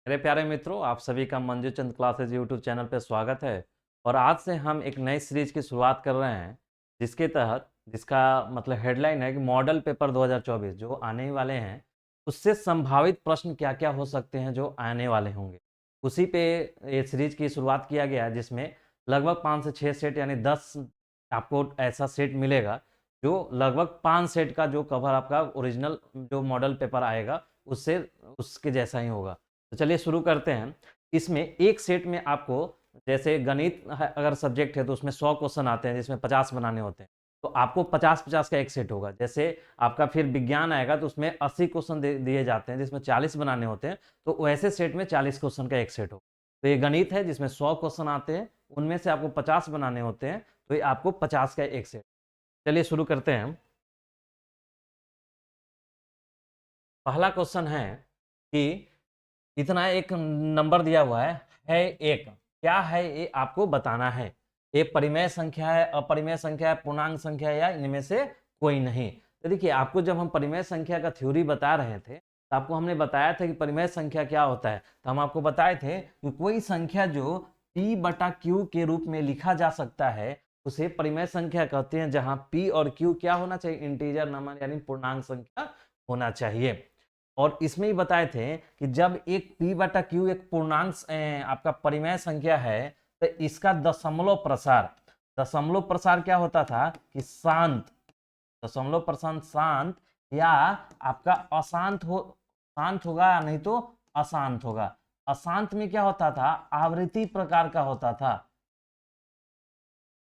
मेरे प्यारे मित्रों, आप सभी का मंजू चंद क्लासेज यूट्यूब चैनल पर स्वागत है। और आज से हम एक नई सीरीज की शुरुआत कर रहे हैं, जिसके तहत जिसका मतलब हेडलाइन है कि मॉडल पेपर 2024 जो आने वाले हैं, उससे संभावित प्रश्न क्या क्या हो सकते हैं जो आने वाले होंगे। उसी पे ये सीरीज की शुरुआत किया गया है, जिसमें लगभग 5 से 6 सेट यानी 10 आपको ऐसा सेट मिलेगा जो लगभग 5 सेट का जो कवर आपका ओरिजिनल जो मॉडल पेपर आएगा उससे उसके जैसा ही होगा। तो चलिए शुरू करते हैं। इसमें एक सेट में आपको जैसे गणित अगर सब्जेक्ट है तो उसमें 100 क्वेश्चन आते हैं, जिसमें 50 बनाने होते हैं। तो आपको 50-50 का एक सेट होगा। जैसे आपका फिर विज्ञान आएगा तो उसमें 80 क्वेश्चन दिए जाते हैं, जिसमें 40 बनाने होते हैं। तो वैसे सेट में 40 क्वेश्चन का एक सेट होगा। तो ये गणित है जिसमें 100 क्वेश्चन आते हैं, उनमें से आपको 50 बनाने होते हैं। तो ये आपको 50 का एक सेट। चलिए शुरू करते हैं। पहला क्वेश्चन है कि इतना एक नंबर दिया हुआ है एक, क्या है ये आपको बताना है। ये परिमेय संख्या है, अपरिमेय संख्या है, पूर्णांक संख्या है, या इनमें से कोई नहीं। तो देखिए, आपको जब हम परिमेय संख्या का थ्योरी बता रहे थे तो आपको हमने बताया था कि परिमेय संख्या क्या होता है। तो हम आपको बताए थे कि कोई संख्या जो p/q के रूप में लिखा जा सकता है उसे परिमेय संख्या कहते हैं, जहां p और q क्या होना चाहिए, इंटीजर नंबर यानी पूर्णांक संख्या होना चाहिए। और इसमें ही बताए थे कि जब एक p/q एक पूर्णांक आपका परिमेय संख्या है, तो इसका दशमलव प्रसार क्या होता था कि शांत, दशमलव प्रसार शांत या आपका अशांत शांत होगा, नहीं तो अशांत होगा। अशांत में क्या होता था, आवृत्ति प्रकार का होता था।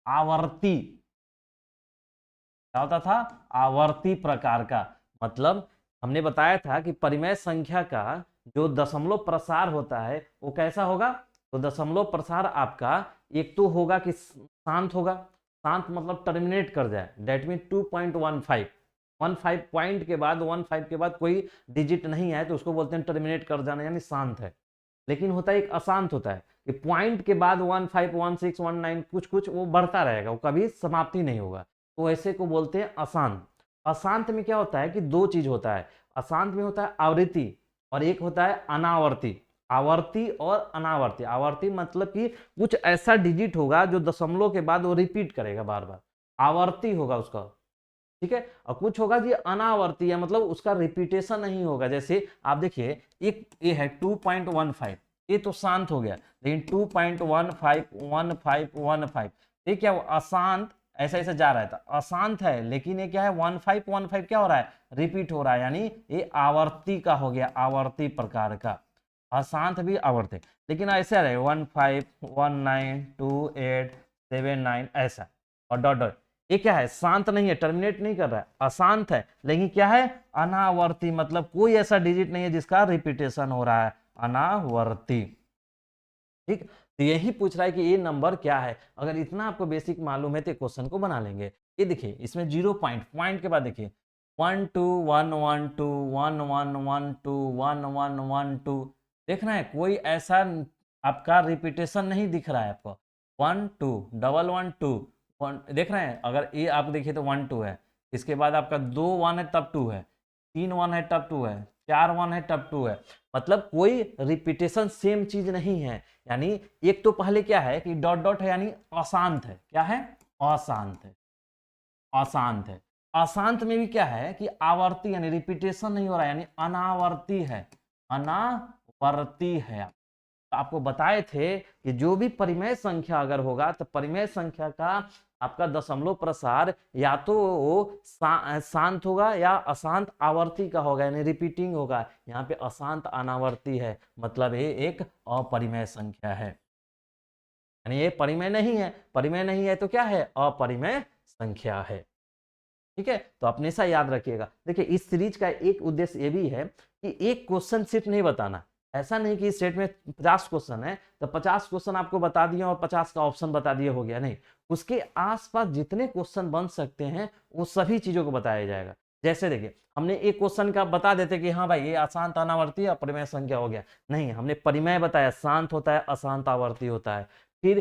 आवर्ती क्या होता था, आवर्ती प्रकार का। मतलब हमने बताया था कि परिमेय संख्या का जो दशमलव प्रसार होता है वो कैसा होगा। तो दशमलव प्रसार आपका एक तो होगा कि शांत होगा। शांत मतलब टर्मिनेट कर जाए, डेट मीन 2.15 15 पॉइंट के बाद 15 के बाद कोई डिजिट नहीं है तो उसको बोलते हैं टर्मिनेट कर जाना, यानी शांत है। लेकिन होता है एक अशांत होता है कि पॉइंट के बाद 15 16 19 कुछ कुछ वो बढ़ता रहेगा, वो कभी समाप्ति नहीं होगा। तो ऐसे को बोलते हैं अशांत। अशांत में क्या होता है कि दो चीज होता है। अशांत में होता है आवृत्ति और एक होता है अनावर्ती। आवर्ती और अनावर्ती। आवर्ती मतलब कि कुछ ऐसा डिजिट होगा जो दशमलव के बाद वो रिपीट करेगा बार बार, आवर्ती होगा उसका। ठीक है। और कुछ होगा जी अनावर्ती है, मतलब उसका रिपीटेशन नहीं होगा। जैसे आप देखिए, एक ये है 2.15, ये तो शांत हो गया। लेकिन 2.15 ये क्या अशांत, ऐसा ऐसा जा रहा है, तो अशांत है। लेकिन ये क्या है, 15 क्या हो रहा है, रिपीट हो रहा है, यानी ये आवर्ती का हो गया, आवर्ती प्रकार का। अशांत भी आवर्ती। लेकिन ऐसा रहे 15 19 28 79 ऐसा, और डॉट डॉट। ये क्या है, शांत नहीं है, टर्मिनेट नहीं कर रहा है, अशांत है। लेकिन क्या है, अनावर्ती, मतलब कोई ऐसा डिजिट नहीं है जिसका रिपीटेशन हो रहा है, अनावर्ती। ठीक। तो यही पूछ रहा है कि ये नंबर क्या है। अगर इतना आपको बेसिक मालूम है तो क्वेश्चन को बना लेंगे। ये देखिए, इसमें 0 पॉइंट के बाद देखिए 1 2 1 1 2 1 1 1 2 1 1 1 2। देख रहे हैं, कोई ऐसा आपका रिपीटेशन नहीं दिख रहा है आपको। 1 2 डबल 1 2 देख रहे हैं। अगर ये आप देखिए तो 1 2 है, इसके बाद आपका 2 1 है तब 2 है, 3 1 है तब 2 है, 4 1 है तब 2 है। मतलब कोई रिपीटेशन सेम चीज नहीं है। यानी एक तो पहले क्या है कि डॉट डॉट है, यानी अशांत है। क्या है, अशांत है, अशांत है। अशांत में भी क्या है कि आवर्ती यानी रिपीटेशन नहीं हो रहा है, यानी अनावर्ती है, अनावर्ती है। तो आपको बताए थे कि जो भी परिमेय संख्या अगर होगा तो परिमेय संख्या का आपका दशमलव प्रसार या तो वो शांत होगा या अशांत आवर्ती का होगा, यानी रिपीटिंग होगा। यहाँ पे अशांत अनावर्ती है, मतलब ये एक अपरिमेय संख्या है, यानी ये परिमेय नहीं है। परिमेय नहीं है तो क्या है, अपरिमेय संख्या है। ठीक है। तो अपने सा याद रखिएगा। देखिए, इस सीरीज का एक उद्देश्य ये भी है कि एक क्वेश्चन सिर्फ नहीं बताना। ऐसा नहीं कि इस सेट में 50 क्वेश्चन है तो 50 क्वेश्चन आपको बता दिए और 50 का ऑप्शन बता दिए, हो गया नहीं। उसके आसपास जितने क्वेश्चन बन सकते हैं वो सभी चीजों को बताया जाएगा। जैसे देखिए, हमने एक क्वेश्चन का बता देते कि हाँ भाई ये अशांत अनावर्ती अपरिमेय संख्या हो गया, नहीं, हमने परिमेय बताया, शांत होता है, अशांत आवर्ती होता है। फिर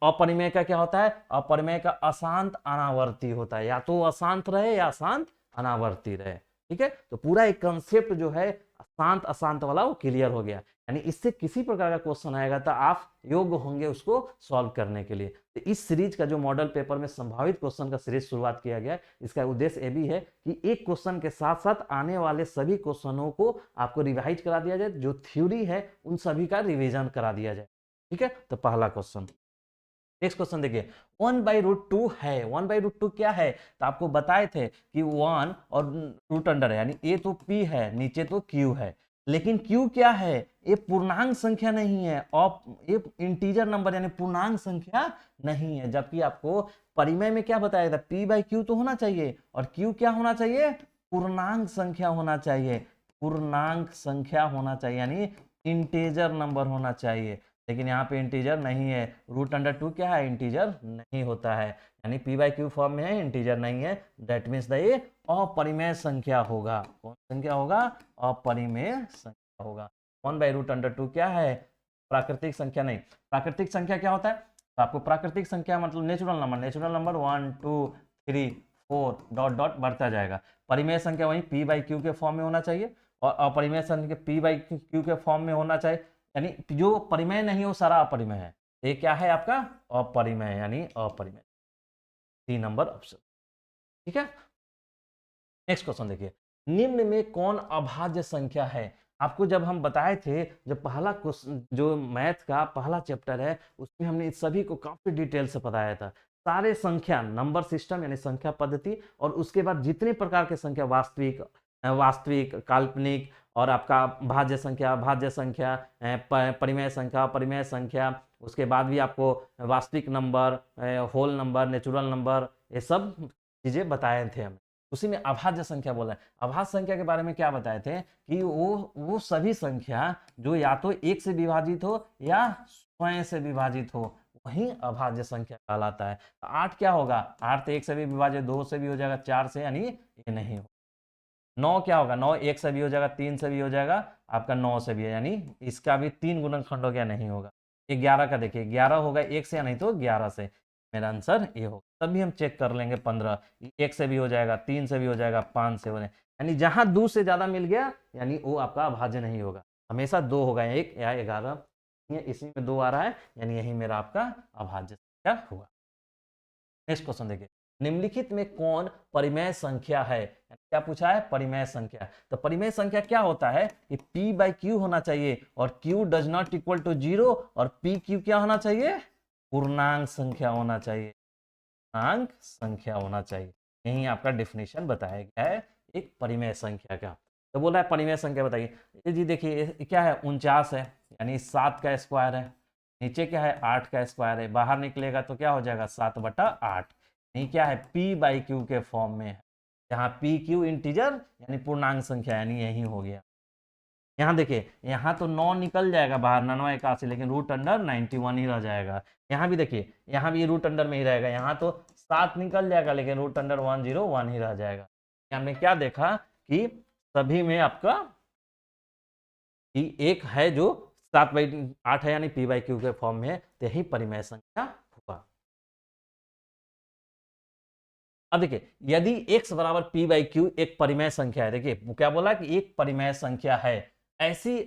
अपरिमेय का क्या होता है, अपरिमेय का अशांत अनावर्ती होता है, या तो अशांत रहे या अशांत अनावर्ती रहे। ठीक है। तो पूरा एक कंसेप्ट जो है शांत अशांत वाला वो क्लियर हो गया। यानी इससे किसी प्रकार का क्वेश्चन आएगा तो आप योग्य होंगे उसको सॉल्व करने के लिए। तो इस सीरीज का जो मॉडल पेपर में संभावित क्वेश्चन का सीरीज शुरुआत किया गया, इसका उद्देश्य ये भी है कि एक क्वेश्चन के साथ साथ आने वाले सभी क्वेश्चनों को आपको रिवाइज करा दिया जाए, जो थ्योरी है उन सभी का रिविजन करा दिया जाए। ठीक है, तो पहला क्वेश्चन, नेक्स्ट क्वेश्चन देखिए, 1/√2 है। 1/√2 क्या है? तो आपको बताए थे कि 1 और रूट अंडर है, यानी ए तो पी है, नीचे तो क्यू है, लेकिन क्यू क्या है? ये पूर्णांक संख्या नहीं है और ये इंटीजर नंबर यानी पूर्णांक संख्या नहीं है। जबकि आपको परिमेय में क्या बताया था? p/q तो होना चाहिए और q क्या होना चाहिए? पूर्णांक संख्या होना चाहिए, पूर्णांक संख्या होना चाहिए, यानी इंटीजर नंबर होना चाहिए। लेकिन यहाँ पे इंटीजर नहीं है। √2 क्या है? इंटीजर नहीं होता है, यानी p/q फॉर्म में है, इंटीजर नहीं है। दैट मीन्स ये अपरिमेय संख्या होगा। कौन संख्या होगा? अपरिमेय संख्या होगा। 1/√2 क्या है? प्राकृतिक संख्या नहीं। प्राकृतिक संख्या क्या होता है? तो आपको प्राकृतिक संख्या मतलब natural number, natural number 1 2 3 4 dot dot बढ़ता जाएगा। परिमेय संख्या वही p/q के फॉर्म में होना चाहिए और अपरिमेय संख्या p/q के फॉर्म में होना चाहिए, यानी जो परिमेय नहीं है वो सारा अपरिमेय है। ये क्या है आपका? अपरिमेय, यानी अपरिमेय। 3 नंबर ऑप्शन। ठीक है, नेक्स्ट क्वेश्चन देखिए, निम्न में कौन अभाज्य संख्या है? आपको जब हम बताए थे, जब पहला क्वेश्चन जो मैथ का पहला चैप्टर है उसमें हमने इस सभी को काफी डिटेल से बताया था। सारे संख्या नंबर सिस्टम यानी संख्या पद्धति, और उसके बाद जितने प्रकार के संख्या, वास्तविक, वास्तविक, काल्पनिक, और आपका भाज्य संख्या, भाज्य संख्या, परिमेय संख्या, परिमेय संख्या, उसके बाद भी आपको वास्तविक number, whole number, natural number, ये सब चीजें बताए थे हम। उसी में अभाज्य संख्या बोला है। अभाज्य संख्या के बारे में क्या बताए थे कि वो सभी संख्या जो या तो 1 से विभाजित हो या स्वयं से विभाजित हो, वही अभाज्य संख्या कहलाता है। 8 क्या होगा? 8 तो 1 से भी विभाजित, 2 से भी हो जाएगा, 4 से, यानी ये नहीं हो। 9 क्या होगा? 9 1 से भी हो जाएगा, 3 से भी हो जाएगा, आपका 9 से भी है, यानी इसका भी 3 गुणनखंड हो गया, नहीं होगा। 11 का देखिए, 11 होगा 1 से या नहीं तो 11 से, मेरा आंसर ये होगा। तभी हम चेक कर लेंगे 15, 1 से भी हो जाएगा, 3 से भी हो जाएगा, 5 से हो जाएगा, यानी जहां 2 से ज्यादा मिल गया यानी वो आपका अभाज्य नहीं होगा। हमेशा 2 होगा, 1 या 11, इसी में 2 आ रहा है, यानी यही मेरा आपका अभाज्य संख्या हुआ। नेक्स्ट क्वेश्चन देखिए, निम्नलिखित में कौन परिमेय संख्या है? क्या पूछा है? परिमेय संख्या। तो परिमेय संख्या क्या होता है कि p/q होना चाहिए और q does not equal to 0 और pq क्या होना चाहिए? पूर्णांक संख्या होना चाहिए, पूर्णांक संख्या होना चाहिए। यही आपका डेफिनेशन बताया गया है एक परिमेय संख्या का। तो बोला है परिमेय संख्या बताइए जी। देखिए क्या है? 49 है, यानी 7 का स्क्वायर है। नीचे क्या है? 8 का स्क्वायर है। बाहर निकलेगा तो क्या हो जाएगा? 7/8। नहीं क्या है? p/q के फॉर्म में है, जहां pq इंटीजर यानी पूर्णांक संख्या, यानी यही हो गया। यहाँ देखिए, यहाँ तो 9 निकल जाएगा बाहर, 9×9=81, लेकिन √91 ही रह जाएगा। यहाँ भी देखिए, यहाँ भी √अंडर में ही रहेगा, यहाँ तो 7 निकल जाएगा लेकिन √101 ही रह जाएगा। हमने क्या देखा कि सभी में आपका एक है जो 7/8 है, यानी p/q के फॉर्म में है, तो यही परिमेय संख्या हुआ। अब देखिए, यदि x बराबर p/q एक परिमेय संख्या है, देखिए क्या बोला कि एक परिमेय संख्या है, ऐसी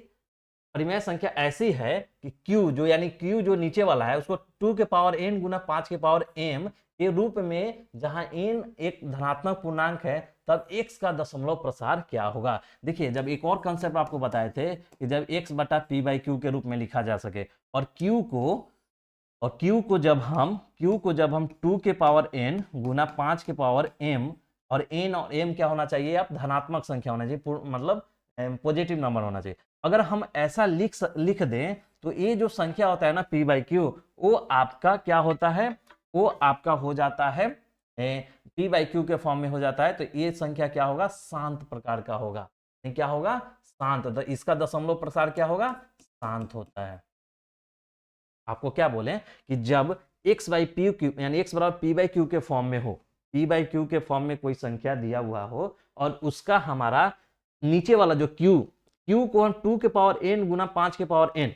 परिमेय संख्या ऐसी है कि q जो, यानी q जो नीचे वाला है उसको 2 के पावर n गुना 5 के पावर m के रूप में, जहां n एक धनात्मक पूर्णांक है, तब x का दशमलव प्रसार क्या होगा? देखिए, जब एक और कंसेप्ट आपको बताए थे कि जब x/p/q के रूप में लिखा जा सके, और q को जब हम 2 के पावर n गुना 5 के पावर m, और n और m क्या होना चाहिए? आप धनात्मक संख्या होना चाहिए, मतलब पॉजिटिव नंबर होना चाहिए। अगर हम ऐसा लिख दें तो ये जो संख्या होता है ना p/q, वो आपका क्या होता है? वो आपका हो जाता है p/q के फॉर्म में हो जाता है। तो ये संख्या क्या होगा? शांत प्रकार का होगा। क्या होगा? शांत। तो इसका दशमलव प्रसार क्या होगा? शांत होता है। आपको क्या बोले कि जब x/p/q यानी x बराबर p/q के फॉर्म में हो, p/q के फॉर्म में कोई संख्या दिया हुआ हो, और उसका हमारा नीचे वाला जो q को हम 2 के पावर n गुना 5 के पावर n,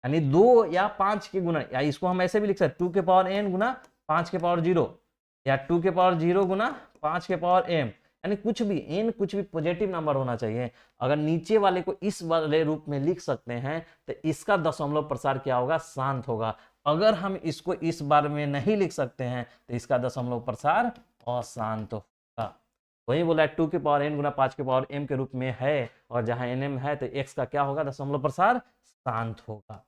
यानी 2 या 5 के गुना, या इसको हम ऐसे भी लिख सकते 2 के पावर n गुना 5 के पावर 0, या 2 के पावर 0 गुना 5 के पावर m, यानी कुछ भी n कुछ भी पॉजिटिव नंबर होना चाहिए। अगर नीचे वाले को इस वाले रूप में लिख सकते हैं तो इसका दशमलव प्रसार क्या होगा, शांत होगा। अगर हम इसको इस बार में नहीं लिख सकते हैं तो इसका दशमलव प्रसार अशांत होगा। वही बोला 2 के पावर n गुना 5 के पावर m के रूप में है, और जहां nm है तो x का क्या होगा, दशमलव प्रसार शांत होगा।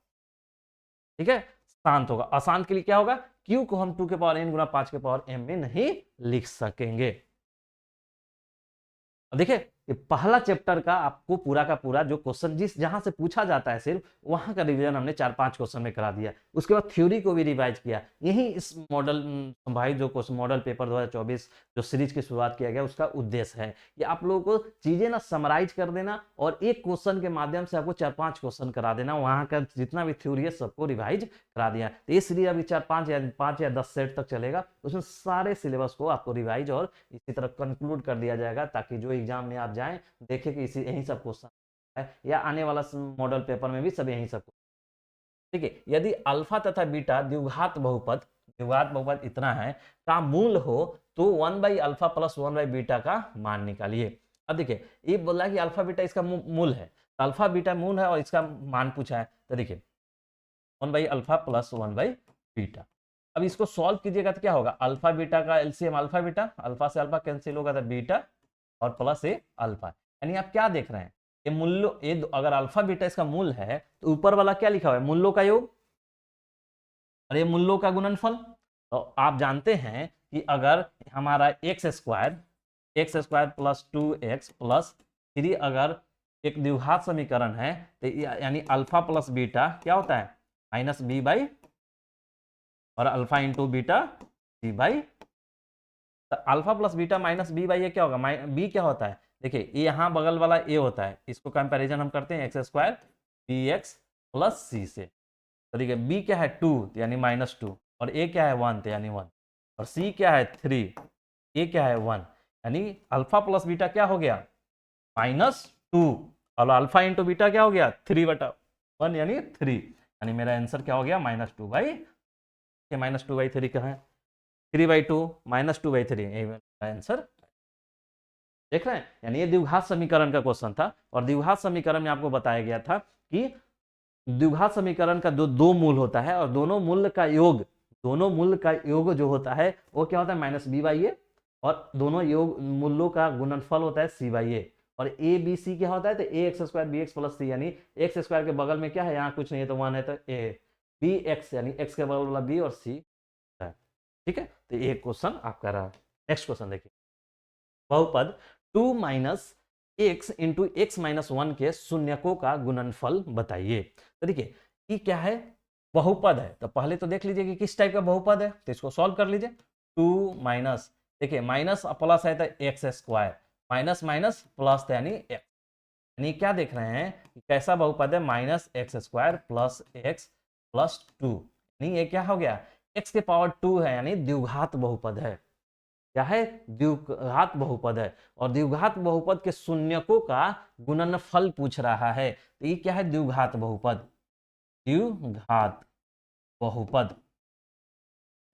ठीक है, शांत होगा। अशांत के लिए क्या होगा, q को हम 2 के पावर n गुना 5 के पावर m में नहीं लिख सकेंगे। देखिए ये पहला चैप्टर का आपको पूरा का पूरा जो क्वेश्चन जिस जहां से पूछा जाता है सिर्फ वहां का रिवीजन हमने 4-5 क्वेश्चन में करा दिया। उसके बाद थ्योरी को भी रिवाइज किया। यही इस मॉडल भाई जो क्वेश्चन मॉडल पेपर 2024 जो सीरीज की शुरुआत किया गया उसका उद्देश्य है कि आप लोगों को चीजें ना समराइज कर देना और एक क्वेश्चन के माध्यम से आपको 4-5 क्वेश्चन करा देना। वहां का जितना भी थ्योरी है सबको रिवाइज करा दिया। तो ये सीरीज अभी 5 या 10 सेट तक चलेगा। उसमें सारे सिलेबस को आपको रिवाइज और इसी तरह कंक्लूड कर दिया जाएगा, ताकि जो एग्जाम में आप जाएं देखें कि इसी यही सब क्वेश्चन है, या आने वाला मॉडल पेपर में भी सब यही सब। ठीक है, यदि अल्फा तथा बीटा द्विघात बहुपद इतना है का मूल हो तो 1/अल्फा प्लस 1/बीटा का मान निकालिए। अब देखिए ये बोला कि अल्फा बीटा इसका मूल है, तो अल्फा बीटा मूल है और इसका मान पूछा है। तो देखिए 1/अल्फा प्लस 1/बीटा। अब इसको सॉल्व कीजिएगा तो क्या होगा, अल्फा बीटा का एलसीएम अल्फा बीटा, अल्फा से अल्फा कैंसिल होगा तो बीटा और प्लस ए अल्फा। यानी आप क्या देख रहे हैं, ये मूल्य ये अगर अल्फा बीटा इसका मूल है तो ऊपर वाला क्या लिखा हुआ है, मूल्यों का योग और ये मूल्यों का गुणनफल। तो आप जानते हैं कि अगर हमारा x square plus 2x plus 3 अगर एक द्विघात समीकरण है तो यानी अल्फा प्लस बीटा क्या होता है, माइनस बी बाई, और alpha into beta B by. तो alpha plus beta minus B by ये क्या होगा, बी क्या होता है, देखिए ये यहाँ बगल वाला ए होता है, इसको कंपैरिजन हम करते हैं X square B X plus C से। तो देखिए बी क्या है 2 यानी -2, और ए क्या है 1 यानी 1, और सी क्या है 3, ए क्या है 1, यानी अल्फा प्लस बीटा क्या हो गया -2, और अल्फा इंटू बीटा क्या हो गया 3/1 यानी 3, यानी मेरा आंसर क्या हो गया -2/, -2/3 कहाँ है, 3/2 -2/3 आंसर। देख रहे हैं, यानी ये द्विघात समीकरण का क्वेश्चन था, और द्विघात समीकरण में आपको बताया गया था कि द्विघात समीकरण का दो मूल होता है, और दोनों मूल का योग जो होता है वो क्या होता है -b/a, और दोनों योग मूलों का गुणनफल होता है c/a, और a b c क्या होता है तो ax² bx प्लस c, यानी एक्स स्क्वायर के बगल में क्या है, यहाँ कुछ नहीं है तो 1 है तो a, bx यानी x के बगल वाला b और c है। ठीक है, तो ये क्वेश्चन आपका रहा। नेक्स्ट क्वेश्चन देखिए, बहुपद 2 minus x into x minus 1 के शून्यकों का गुणनफल बताइए। तो देखिए ये क्या है, बहुपद है, तो पहले तो देख लीजिए कि किस टाइप का बहुपद है, तो इसको सॉल्व कर लीजिए। 2 माइनस, देखिए माइनस प्लस है तो x square, minus minus plus यानी एक्स, यानी क्या देख रहे हैं कि कैसा बहुपद है, -x² प्लस एक्स प्लस 2, यानी ये क्या हो गया x के पावर 2 है, यानी द्विघात बहुपद है। क्या है, द्विघात बहुपद है, और द्विघात बहुपद के शून्यकों का गुणनफल पूछ रहा है। तो ये क्या है, द्विघात बहुपद, द्विघात बहुपद।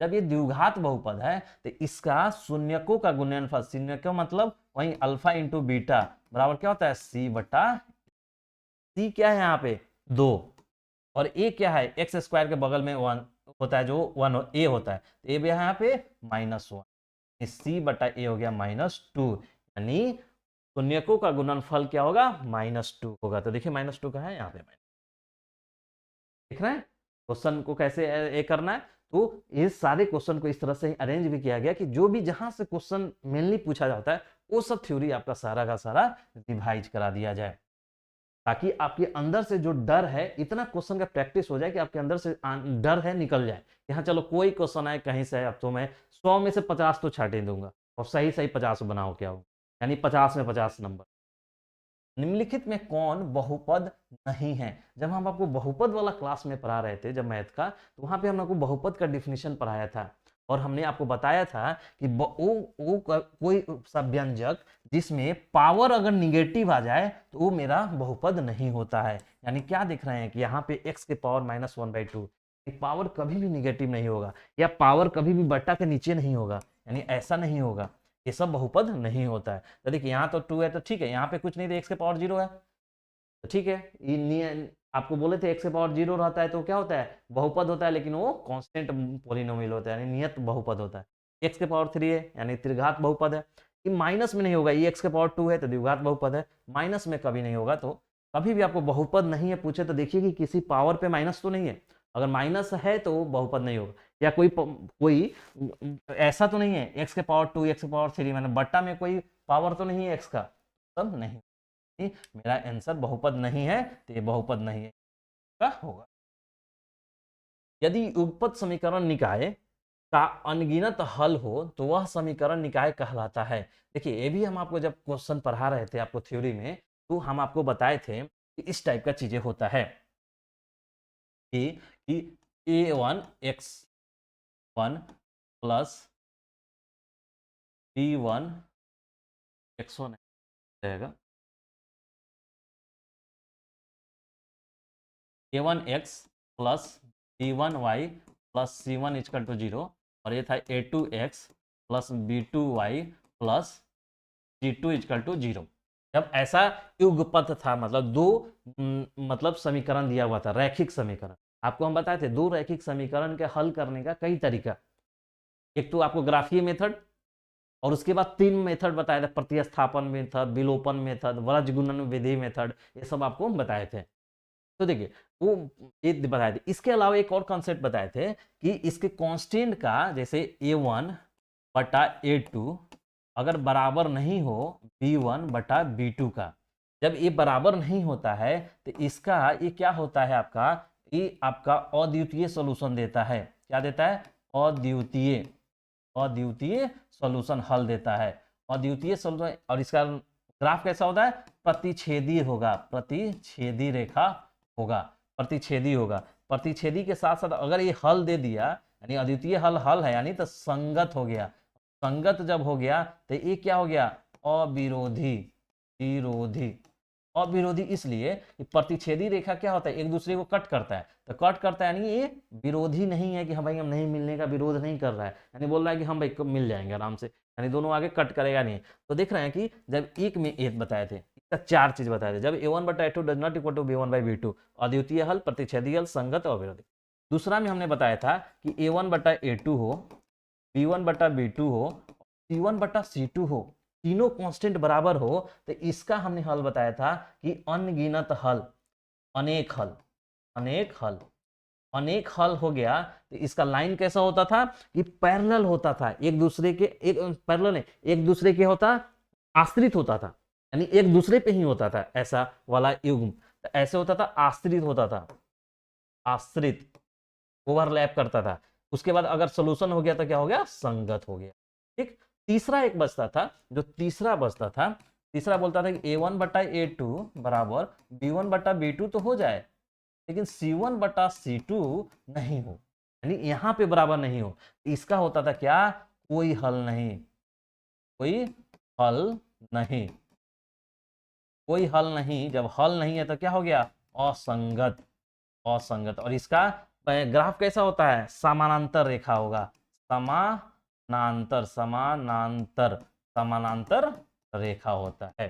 जब ये द्विघात बहुपद है तो इसका शून्यकों का गुणनफल, शून्यकों मतलब वही अल्फा इंटू बीटा बराबर क्या होता है c क्या है यहाँ पे 2, और a क्या है x² के बगल में 1 होता है जो 1 a होता है, तो a भी यहाँ पे -1, c/a हो गया -2, यानी शून्यकों का गुणनफल क्या होगा -2 होगा। तो देखिए -2 का है यहाँ पे, देख रहे हैं क्वेश्चन को कैसे ये करना है। तो ये सारे क्वेश्चन को इस तरह से अरेंज भी किया गया कि जो भी जहां से क्वेश्चन मेनली पूछा जाता है वो सब थ्योरी आपका सारा का सारा रिवाइज करा दिया जाए, ताकि आपके अंदर से जो डर है, इतना क्वेश्चन का प्रैक्टिस हो जाए कि आपके अंदर से डर है निकल जाए। यहाँ चलो कोई क्वेश्चन आए कहीं से, अब तो मैं 100 में से 50 तो छाट ही दूंगा, और सही 50 बनाओ क्या हो, यानी 50 में 50 नंबर। निम्नलिखित में कौन बहुपद नहीं है। जब हम आपको बहुपद वाला क्लास में पढ़ा रहे थे जब मैथ का, तो वहां पे हम आपको बहुपद का डिफिनेशन पढ़ाया था, और हमने आपको बताया था कि कोई सा व्यंजक जिसमें पावर अगर निगेटिव आ जाए तो वो मेरा बहुपद नहीं होता है। यानी क्या देख रहे हैं कि यहाँ पे x के पावर -1/2, पावर कभी भी निगेटिव नहीं होगा, या पावर कभी भी बट्टा के नीचे नहीं होगा, यानी ऐसा नहीं होगा। ये सब बहुपद नहीं होता है। तो देखिए यहाँ तो 2 है तो ठीक है, यहाँ पे कुछ नहीं, तो x के पावर 0 है तो ठीक है। आपको बोले थे x के पावर 0 रहता है तो क्या होता है, बहुपद होता है, लेकिन वो कांस्टेंट पोलिनोमियल होता है, यानी नियत बहुपद होता है। x के पावर 3 है यानी त्रिघात बहुपद है। ये माइनस में नहीं होगा, ये x के पावर 2 है तो द्विघात बहुपद है, माइनस में कभी नहीं होगा। तो कभी भी आपको बहुपद नहीं है पूछे तो देखिए कि किसी पावर पे माइनस तो नहीं है, अगर माइनस है तो बहुपद नहीं होगा। या कोई ऐसा तो नहीं है x के पावर 2 x के पावर 3 मैंने बट्टा में कोई पावर तो नहीं है x का, तब नहीं, मेरा आंसर बहुपद नहीं है तो ये बहुपद नहीं है का होगा। यदि युगपत समीकरण निकाय का अनगिनत हल हो तो वह समीकरण निकाय कहलाता है। देखिए ये भी हम आपको जब क्वेश्चन पढ़ा रहे थे आपको थ्योरी में, तो हम आपको बताए थे कि इस टाइप का चीजें होता है कि a1x1 प्लस b1 x1 रहेगा, a1x plus b1y plus c1 equal to 0, और ये था a2x plus b2y plus c2 equal to 0। जब ऐसा युगपथ था, मतलब दो मतलब समीकरण दिया हुआ था, रैखिक समीकरण, आपको हम बताए थे दो रैखिक समीकरण के हल करने का कई तरीका, एक तो आपको ग्राफीय मेथड, और उसके बाद 3 मेथड बताए थे, प्रतिस्थापन मेथड, विलोपन मेथड, वज्र गुणन विधि मेथड, ये सब आपको बताए थे। तो देखिए वो ये बताए थे। इसके अलावा एक और कॉन्सेप्ट बताए थे कि इसके कांस्टेंट का, जैसे a1 बटा a2 अगर बराबर नहीं हो b1 बटा b2 का, जब ये बराबर नहीं होता है तो इसका ये क्या होता है आपका, ये आपका अद्वितीय सॉल्यूशन देता है। क्या देता है, अद्वितीय सॉल्यूशन हल देता है, अद्वितीय सॉल्यूशन। और इसका ग्राफ कैसा होता है, प्रतिच्छेदी होगा, प्रतिच्छेदी रेखा होगा, प्रतिच्छेदी होगा। प्रतिच्छेदी के साथ साथ अगर ये हल दे दिया, यानी अद्वितीय हल है, यानी तो संगत हो गया। संगत जब हो गया तो ये क्या हो गया, अविरोधी, विरोधी। अविरोधी इसलिए कि प्रतिच्छेदी रेखा क्या होता है, एक दूसरे को कट करता है, तो कट करता है यानी ये विरोधी नहीं है कि हम भाई हम नहीं मिलने का विरोध नहीं कर रहा है, यानी बोल रहा है कि हम भाई मिल जाएंगे आराम से, यानी दोनों आगे कट करेगा नहीं। तो देख रहे हैं कि जब एक में एक बताए थे, इसका 4 चीज बताए थे, जब a1 बटा a2 does not equal to b1 by b2, अद्वितीय हल, प्रतिच्छेदी हल, संगत और विरोधी। दूसरा में हमने बताया था कि a1 बटा a2 हो, b1 बटा b2 हो, c1 बटा c2 हो, तीनों कांस्टेंट बराबर हो, तो इसका हमने हल बताया था कि अनगिनत हल, अनेक हल, अनेक हल, अनेक हल हो गया। तो इसका लाइन कैसा होता था कि पैरेलल होता था, एक दूसरे के, एक पैरेलल नहीं, एक दूसरे के होता, आश्रित होता था, यानी एक दूसरे पे ही होता था ऐसा वाला युग्म। तो ऐसे होता था, आश्रित होता था, आश्रित, ओवरलैप करता था। उसके बाद अगर सोल्यूशन हो गया तो क्या हो गया, संगत हो गया। ठीक। तीसरा एक बचता था, जो तीसरा बचता था, तीसरा बोलता था कि a1 बटा a2 बराबर b1 बटा b2 तो हो जाए, लेकिन c1 बटा c2 नहीं हो, यानी यहां पे बराबर नहीं हो। इसका होता था क्या, कोई हल नहीं, कोई हल नहीं, कोई हल नहीं। जब हल नहीं है तो क्या हो गया, असंगत, असंगत। और इसका ग्राफ कैसा होता है, समानांतर रेखा होगा, समानांतर, समानांतर, समानांतर रेखा होता है।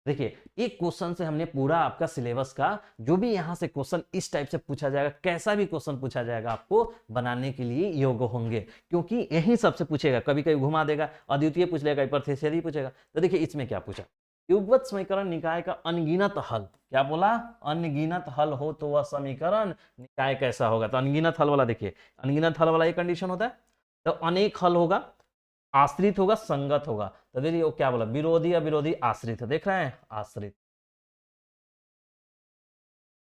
देखिए एक क्वेश्चन से हमने पूरा आपका सिलेबस का जो भी यहां से क्वेश्चन इस टाइप से पूछा जाएगा, कैसा भी क्वेश्चन पूछा जाएगा आपको बनाने के लिए योग्य होंगे, क्योंकि यही सबसे पूछेगा, कभी कभी घुमा देगा, अद्वितीय पूछ लेगा, प्रतिच्छेदी पूछेगा। तो देखिए इसमें क्या पूछा, युगपत समीकरण निकाय का अनगिनत हल, क्या बोला, अनगिनत हल हो तो वह समीकरण निकाय कैसा होगा। तो अनगिनत हल वाला देखिए, अनगिनत हल वाला एक कंडीशन होता है, तो अनेक हल होगा, आश्रित होगा, संगत होगा। तो देखिए वो क्या बोला, विरोधी, अविरोधी, आश्रित है, देख रहे हैं, आश्रित।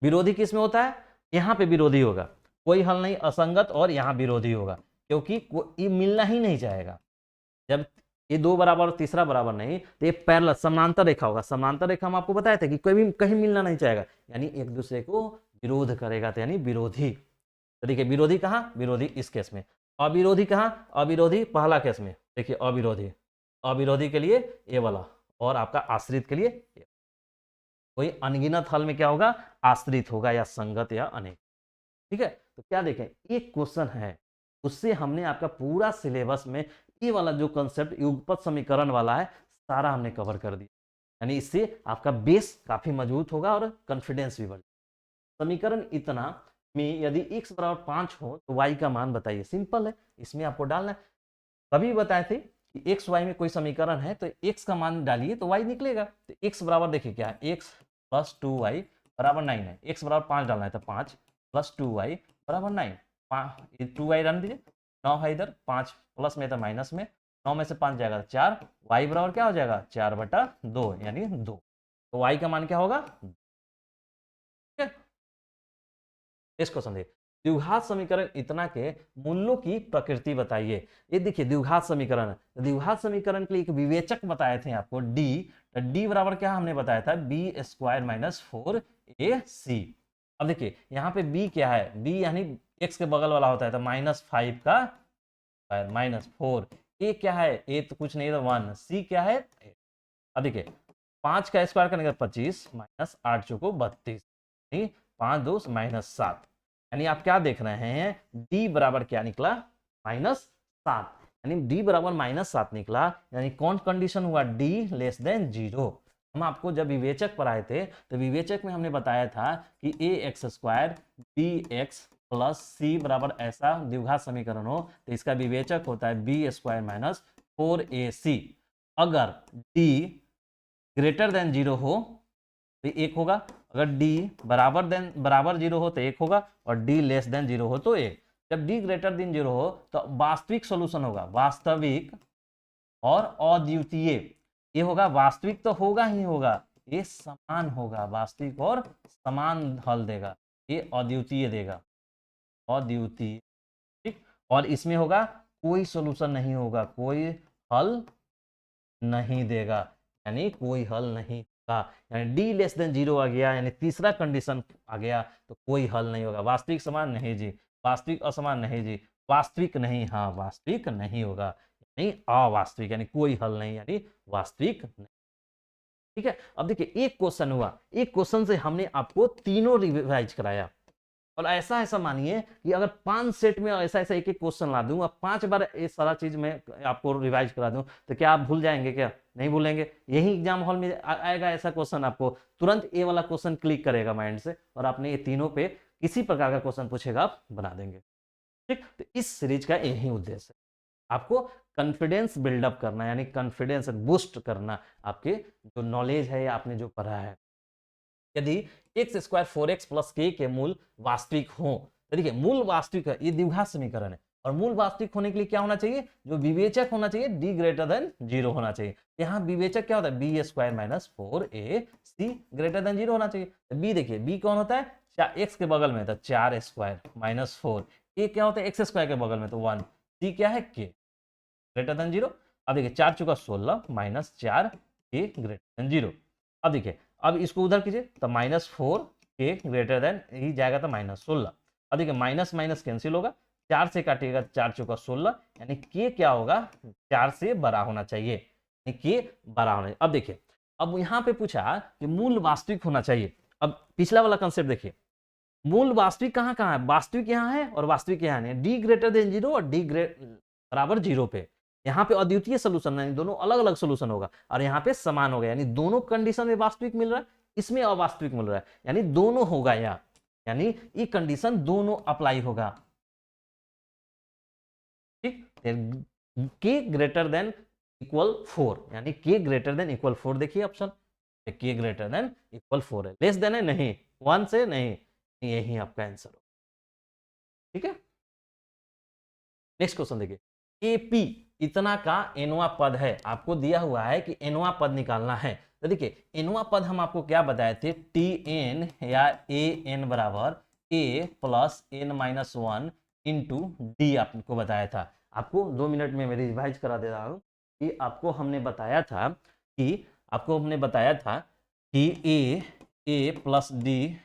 विरोधी किस में होता है, यहां पे विरोधी होगा, कोई हल नहीं, असंगत, और यहां विरोधी होगा, क्योंकि ये मिलना ही नहीं चाहेगा। जब ये दो बराबर और तीसरा बराबर नहीं, तो ये पैरेलल, समानांतर रेखा होगा। समानांतर रेखा हम आपको बताए थे कि कोई भी कहीं मिलना नहीं चाहेगा, यानी एक दूसरे को विरोध करेगा, तो यानी विरोधी। तो देखिए विरोधी कहाँ, विरोधी इस केस में। अविरोधी कहाँ, अविरोधी पहला केस में, देखिए अविरोधी, अविरोधी के लिए ये वाला, और आपका आश्रित के लिए ये। कोई अनगिनत हल में क्या होगा, आश्रित होगा या संगत या अनेक। ठीक है। तो क्या देखें, एक क्वेश्चन है, उससे हमने आपका पूरा सिलेबस में ये वाला जो कंसेप्ट युगपत समीकरण वाला है सारा हमने कवर कर दिया, यानी इससे आपका बेस काफी मजबूत होगा और कॉन्फिडेंस भी बढ़ जाएगा। समीकरण इतना में यदि x बराबर 5 हो तो y का मान बताइए। सिंपल है, इसमें आपको डालना है। कभी बताए थे कि एक्स वाई में कोई समीकरण है तो x का मान डालिए तो y निकलेगा। तो x बराबर देखिए क्या है, x प्लस 2y बराबर 9 है। x बराबर 5 डालना है तो 5 प्लस 2y बराबर 9। 2y रन दीजिए, 9 है इधर, 5 प्लस में तो माइनस में, 9 में से 5 जाएगा 4, y बराबर क्या हो जाएगा 4/2 यानी 2। तो y का मान क्या होगा, ठीक है। इस क्वेश्चन देखिए, द्विघात समीकरण इतना के मूल्यों की प्रकृति बताइए। ये देखिए द्विघात समीकरण है, द्विघात समीकरण के लिए एक विवेचक बताए थे आपको d, तो d बराबर क्या हमने बताया था b² - 4ac। अब देखिए यहाँ पे b क्या है, b यानी x के बगल वाला होता है तो -5 का स्क्वायर -4, a क्या है, a तो कुछ नहीं तो 1, c क्या है 8। अब देखिए 5 का स्क्वायर करने का 25 माइनस 8 चौको 32, 5 2 -7, यानी आप क्या देख रहे हैं d बराबर क्या निकला -7, यानी d बराबर -7 निकला, यानी कौन कंडीशन हुआ d लेस देन 0। हम आपको जब विवेचक पढ़ाए थे तो विवेचक में हमने बताया था कि ax² bx प्लस c बराबर ऐसा द्विघात समीकरण हो तो इसका विवेचक होता है b² - 4ac। अगर d ग्रेटर देन 0 हो तो 1 होगा, अगर d बराबर 0 हो तो 1 होगा, और d लेस देन 0 हो तो 1। जब d ग्रेटर देन 0 हो तो वास्तविक सॉल्यूशन होगा, वास्तविक और अद्वितीय। ये होगा वास्तविक तो होगा ही होगा, ये समान होगा, वास्तविक और समान हल देगा, ये अद्वितीय देगा, अद्वितीय, ठीक। और इसमें होगा कोई सॉल्यूशन नहीं होगा, कोई हल नहीं देगा, यानी कोई हल नहीं होगा, यानी डी लेस देन 0 आ गया, यानी तीसरा कंडीशन आ गया तो कोई हल नहीं होगा। वास्तविक समान नहीं जी, वास्तविक असमान नहीं जी, वास्तविक नहीं, हाँ वास्तविक नहीं होगा, यानी अवास्तविक, यानी कोई हल नहीं, यानी वास्तविक नहीं। ठीक है। अब देखिए एक क्वेश्चन हुआ, एक क्वेश्चन से हमने आपको तीनों रिवाइज कराया, और ऐसा ऐसा मानिए कि अगर 5 सेट में ऐसा ऐसा एक एक क्वेश्चन ला दूंगा, 5 बार ये सारा चीज मैं आपको रिवाइज करा दूं तो क्या आप भूल जाएंगे, क्या नहीं भूलेंगे। यही एग्जाम हॉल में आएगा ऐसा क्वेश्चन, आपको तुरंत ये वाला क्वेश्चन क्लिक करेगा माइंड से, और आपने ये तीनों पे किसी प्रकार का क्वेश्चन पूछेगा आप बना देंगे, ठीक। तो इस सीरीज का यही उद्देश्य है, आपको कॉन्फिडेंस बिल्डअप करना, यानी कॉन्फिडेंस बूस्ट करना, आपके जो नॉलेज है या आपने जो पढ़ा है। यदि x² 4x + k के मूल वास्तविक हो, तो देखिए मूल वास्तविक है, ये द्विघात समीकरण है, और मूल वास्तविक होने के लिए क्या होना चाहिए, जो विवेचक होना चाहिए d ग्रेटर देन 0 होना चाहिए। यहाँ विवेचक क्या होता है, b² - 4ac ग्रेटर देन 0 होना चाहिए। तो b देखिए, b कौन होता है, x के बगल में तो 4² - 4, a क्या होता है x² के बगल में तो 1, c क्या है k ग्रेटर देन 0। अब देखिए 4 चौका 16 -4 k ग्रेटर देन 0। अब देखिए अब इसको उधर कीजिए तो -4 k ग्रेटर देन, ही जाएगा तो -16। अब देखिए माइनस माइनस कैंसिल होगा, 4 से काटिएगा 4 चौका 16, यानी k क्या होगा 4 से बड़ा होना चाहिए, यानी k बड़ा होना चाहिए। अब देखिए अब यहाँ पे पूछा कि मूल वास्तविक होना चाहिए। अब पिछला वाला कंसेप्ट देखिए, मूल वास्तविक कहाँ कहाँ है, वास्तविक यहाँ है और वास्तविक यहाँ है, d ग्रेटर देन 0 और d बराबर 0 पे। यहाँ पे अद्वितीय सोल्यूशन है, दोनों अलग अलग सोल्यूशन होगा, और यहाँ पे समान हो गया, यानी दोनों कंडीशन में वास्तविक मिल रहा है, इसमें अवास्तविक मिल रहा है, यानी दोनों होगा यहाँ, यानी ये कंडीशन दोनों अप्लाई होगा, ठीक। के ग्रेटर देन इक्वल 4, यानी के ग्रेटर देन इक्वल 4, देखिए ऑप्शन के ग्रेटर देन इक्वल 4 है, लेस देन है नहीं, 1 से नहीं, यही आपका आंसर हो, ठीक है। नेक्स्ट क्वेश्चन देखिए, एपी इतना का एनवा पद है, आपको दिया हुआ है कि एनवा पद निकालना है। तो देखिए एनवा पद हम आपको क्या बताए थे, टी एन या ए एन बराबर A plus N minus 1 into D आपको बताया था। आपको 2 मिनट में मैं रिवाइज करा दे रहा हूँ कि आपको हमने बताया था कि ए प्लस डी,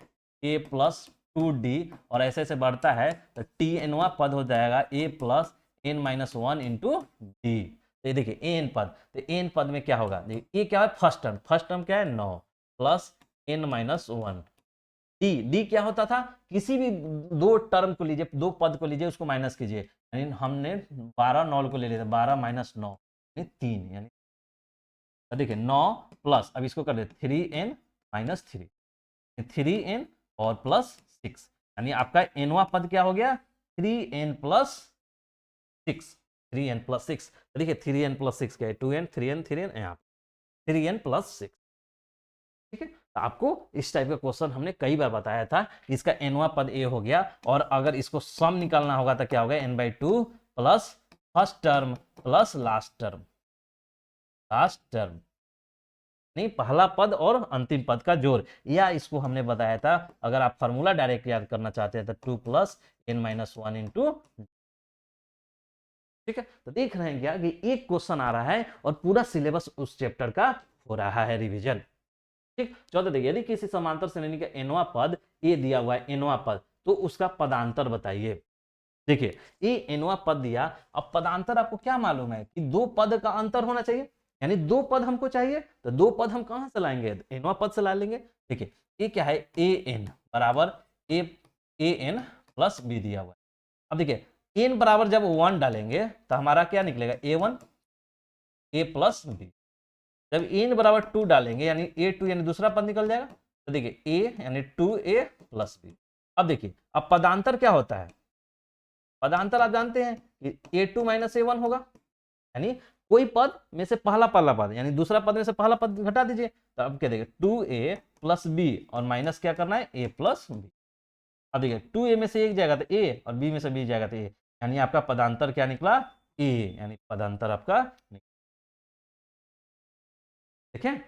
ए प्लस 2d, और ऐसे ऐसे बढ़ता है तो टी एनवा पद हो जाएगा a plus N minus 1 into D. तो ये देखिए एन पद, तो एन पद में क्या होगा, ये क्या है फर्स्ट टर्म क्या है 9 प्लस एन माइनस 1, डी क्या होता था, किसी भी दो टर्म को लीजिए, दो पद को लीजिए, उसको माइनस कीजिए, यानी हमने 12 9 को ले लिया था, 12 माइनस 9 3, यानी देखिए 9 प्लस, अब इसको कर दे 3n माइनस 3, 3n और प्लस 6, यानी आपका nवा पद क्या हो गया 3n प्लस 6, 3n प्लस 6, देखिए 3n प्लस 6 क्या है 2n, 3n 3n यहाँ 3n प्लस 6, ठीक है। तो आपको इस टाइप का क्वेश्चन हमने कई बार बताया था, इसका nवा पद a हो गया, और अगर इसको सम निकालना होगा तो क्या होगा n/2 plus first term plus last term, नहीं पहला पद और अंतिम पद का जोड़, या इसको हमने बताया था अगर आप फॉर्मूला डायरेक्ट याद करना चाहते हैं तो 2 प्लस n-1 इंटू, ठीक है। तो देख रहे हैं क्या कि एक क्वेश्चन आ रहा है और पूरा सिलेबस उस चैप्टर का हो रहा है रिवीजन, ठीक। चौथा देखिए, यदि किसी समांतर श्रेणी का nवा पद a दिया हुआ है, nवा पद, तो उसका पदांतर बताइए। देखिए ये nवा पद दिया, अब पदांतर आपको क्या मालूम है कि दो पद का अंतर होना चाहिए, यानी दो पद हमको चाहिए, तो दो पद हम कहां से लाएंगे, nवा पद से ला लेंगे। देखिए ये क्या है an बराबर an प्लस b दिया हुआ है। अब देखिए n बराबर जब 1 डालेंगे तो हमारा क्या निकलेगा a1 a प्लस b, जब n बराबर 2 डालेंगे यानी a2 यानी दूसरा पद निकल जाएगा, तो देखिए a यानी 2a प्लस b। अब देखिए अब पदांतर क्या होता है, पदांतर आप जानते हैं कि a2 माइनस a1 होगा, यानी कोई पद में से पहला पद यानी दूसरा पद में से पहला पद घटा दीजिए, तो अब क्या देखिए 2a प्लस b और माइनस क्या करना है a प्लस b। अब देखिए 2a में से एक जाएगा तो a और b में से b जाएगा तो a, यानी आपका पदांतर क्या निकला a, यानी पदांतर आपका देखें,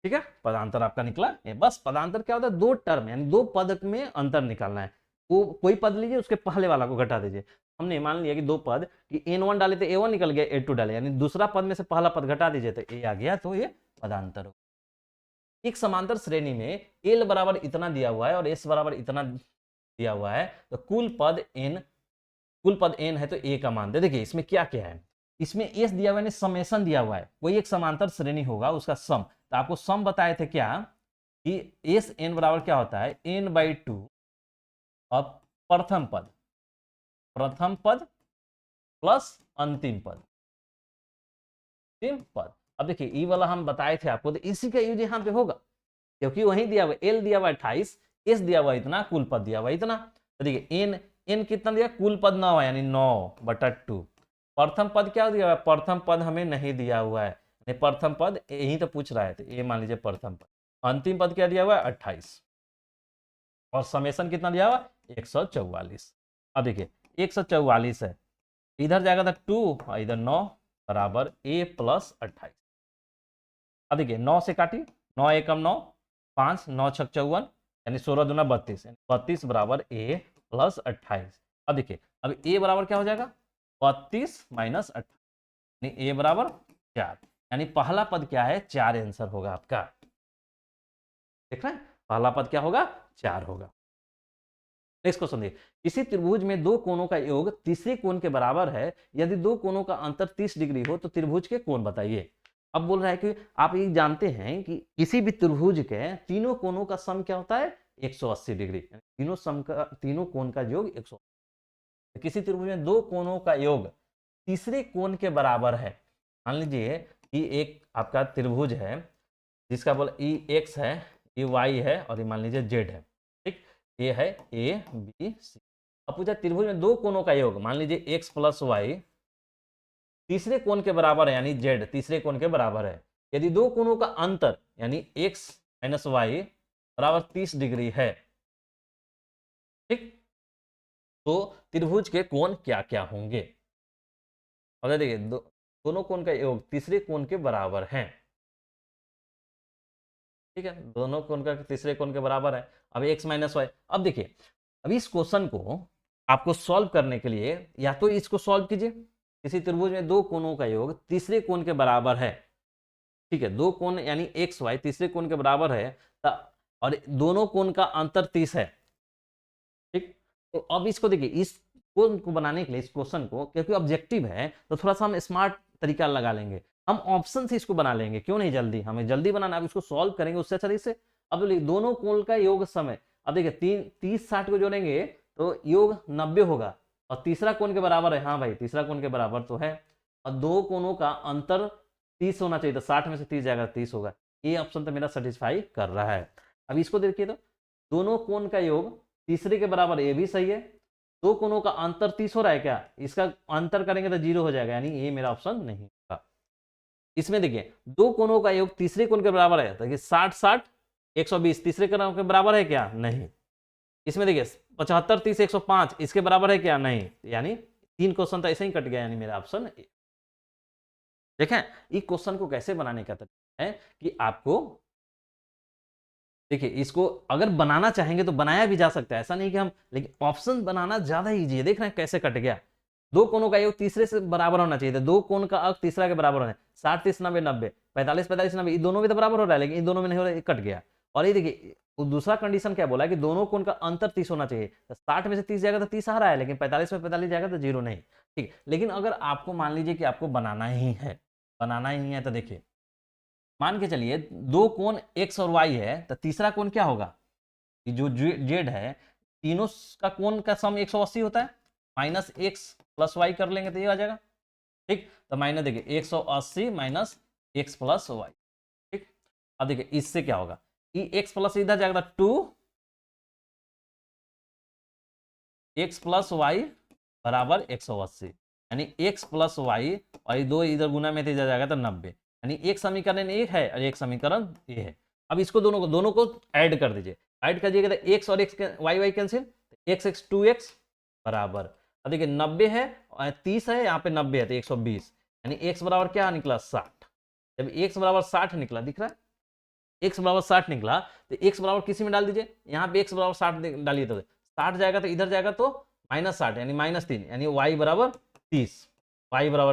ठीक है, पदांतर आपका निकला ए। बस पदांतर क्या होता है, दो टर्म यानी दो पद में अंतर निकालना है, वो कोई पद लीजिए उसके पहले वाला को घटा दीजिए। हमने मान लिया कि दो पद कि n1 डाले तो a1 निकल गया, a2 डाले यानी दूसरा पद में से पहला पद घटा दीजिए तो a आ गया, तो ये पदांतर हो। एक समांतर श्रेणी में l बराबर इतना दिया हुआ है और s बराबर इतना दिया हुआ है, तो कुल पद n है तो a का मान दे। देखिए इसमें क्या क्या है, इसमें s दिया हुआ है, समेशन दिया हुआ है, कोई एक समांतर श्रेणी होगा उसका सम, तो आपको सम बताए थे क्या कि एस एन बराबर क्या होता है n/2 अब प्रथम पद प्लस अंतिम पद। अब देखिए ई वाला हम बताए थे आपको, तो इसी का यूज यहाँ पे होगा, क्योंकि वही दिया हुआ एल दिया हुआ 28, एस दिया हुआ इतना, कुल पद दिया हुआ इतना। तो देखिए एन कितना दिया, कुल पद 9 है यानी 9/2। प्रथम पद क्या दिया हुआ है, प्रथम पद हमें नहीं दिया हुआ है, प्रथम पद यही तो पूछ रहा है, तो ये मान लीजिए प्रथम पद। अंतिम पद क्या दिया हुआ है 28, और समेशन कितना दिया हुआ 144। अब देखिए 144 है, इधर जाएगा था 2 और इधर 9 बराबर a प्लस 28। अब देखिए 9 से काटी, 9 एकम 9, 5 9 6 54 यानी 16 दूना 32, 32 बराबर a प्लस 28। अब देखिए अब a बराबर क्या हो जाएगा 32 माइनस 28, यानी a बराबर 4, यानी पहला पद क्या है 4 आंसर होगा आपका। देख रहे हैं पहला पद क्या होगा 4 होगा। नेक्स्ट क्वेश्चन देखिए, किसी त्रिभुज में दो कोणों का योग तीसरे कोण के बराबर है, यदि दो कोणों का अंतर 30 डिग्री हो तो त्रिभुज के कोण बताइए। अब बोल रहा है कि आप ये जानते हैं कि किसी भी त्रिभुज के तीनों कोणों का सम क्या होता है 180 डिग्री, तीनों कोण का योग 180। किसी त्रिभुज में दो कोणों का योग तीसरे कोण के बराबर है, मान लीजिए कि एक आपका त्रिभुज है जिसका बोल ई एक्स है, ये वाई है और ये मान लीजिए जेड है, ठीक, ये है ए बी सी। अब पूछा त्रिभुज में दो कोणों का योग, मान लीजिए एक्स प्लस वाई तीसरे कोण के बराबर है, यानी जेड तीसरे कोण के बराबर है, यदि दो कोणों का अंतर यानी एक्स माइनस वाई बराबर 30 डिग्री है, ठीक, तो त्रिभुज के कोण क्या क्या होंगे। और देखिए दोनों कोण का योग तीसरे कोण के बराबर है, ठीक है, दोनों कोण का तीसरे कोण के बराबर है। अब x माइनस वाई, अब देखिए अब इस क्वेश्चन को आपको सॉल्व करने के लिए या तो इसको सॉल्व कीजिए, किसी त्रिभुज में दो कोणों का योग तीसरे कोण के बराबर है, ठीक है, दो कोण यानी एक्स वाई तीसरे कोण के बराबर है, और दोनों कोण का अंतर 30 है, ठीक। तो अब इसको देखिए इस कोण को बनाने के लिए इस क्वेश्चन को, क्योंकि ऑब्जेक्टिव है तो थोड़ा सा हम स्मार्ट तरीका लगा लेंगे, हम ऑप्शन से इसको बना लेंगे, क्यों नहीं जल्दी, हमें जल्दी बनाना, अब इसको सॉल्व करेंगे उससे अच्छा से। अब दोनों कोण का योग समय, अब देखिए 30-60 को जोड़ेंगे तो योग 90 होगा, और तीसरा कोण के बराबर है, हाँ भाई तीसरा कोण के बराबर तो है, और दो कोणों का अंतर 30 होना चाहिए, तो 60 में से 30 जाएगा 30 होगा। ये ऑप्शन तो मेरा सेटिस्फाई कर रहा है। अब इसको देखिए तो दोनों कोण का योग तीसरे के बराबर, ये भी सही है। दो कोणों का अंतर 30 हो रहा है क्या, इसका अंतर करेंगे तो 0 हो जाएगा, यानी ये मेरा ऑप्शन नहीं होगा। इसमें देखिए दो कोणों का योग तीसरे कोण के बराबर है, तो 60-60 120 तीसरे कोण के बराबर है क्या, नहीं। इसमें देखिए 75 30 105 इसके बराबर है क्या, नहीं, यानी 3 क्वेश्चन तो ऐसे ही कट गया, यानी मेरा ऑप्शन। देखें इस क्वेश्चन को कैसे बनाने का तरीका है कि आपको देखिए इसको अगर बनाना चाहेंगे तो बनाया भी जा सकता है, ऐसा नहीं कि हम, लेकिन ऑप्शन बनाना ज्यादा इजी है। देख रहे हैं कैसे कट गया, दो कोणों का योग तीसरे से बराबर होना चाहिए, दो कोण का अंक तीसरा के बराबर होना है, 60 30 90 90 45 45 90 ये दोनों में तो बराबर हो रहा है, लेकिन इन दोनों में नहीं हो रहा है, कट गया। और ये देखिए दूसरा कंडीशन क्या बोला है कि दोनों कोण का अंतर 30 होना चाहिए, तो 60 में से 30 जाएगा तो 30 आ रहा है, लेकिन 45 में 45 जाएगा तो 0 नहीं, ठीक। लेकिन अगर आपको मान लीजिए कि आपको बनाना ही है तो देखिए मान के चलिए दो कोण x और y है, तो तीसरा कोण क्या होगा, जो z है, तीनों का कोण का सम 180 होता है, माइनस x प्लस वाई कर लेंगे तो ये आ जाएगा, ठीक। तो माइनस देखिए 180 माइनस एक्स प्लस वाई, ठीक। अब देखिए इससे क्या होगा, x प्लस इधर जाएगा 2 x प्लस वाई बराबर 180, यानी x प्लस वाई, और दो इधर गुना में इधर जाएगा तो 90, यानी एक समीकरण एक है और एक समीकरण ये है। अब इसको दोनों को ऐड कर दीजिए, ऐड करिएगा तो x और x Y Y cancel, x 2x बराबर, अब देखिए 90 है और 30 है, यहाँ पे 90 है तो 120, यानी x बराबर क्या निकला 60। जब x बराबर 60 निकला, दिख रहा है x बराबर 60 निकला, तो x बराबर किसी में डाल दीजिए, यहाँ पे x बराबर 60 डालिए तो 60 जाएगा, तो इधर जाएगा तो -60 यानी -3, यानी y बराबर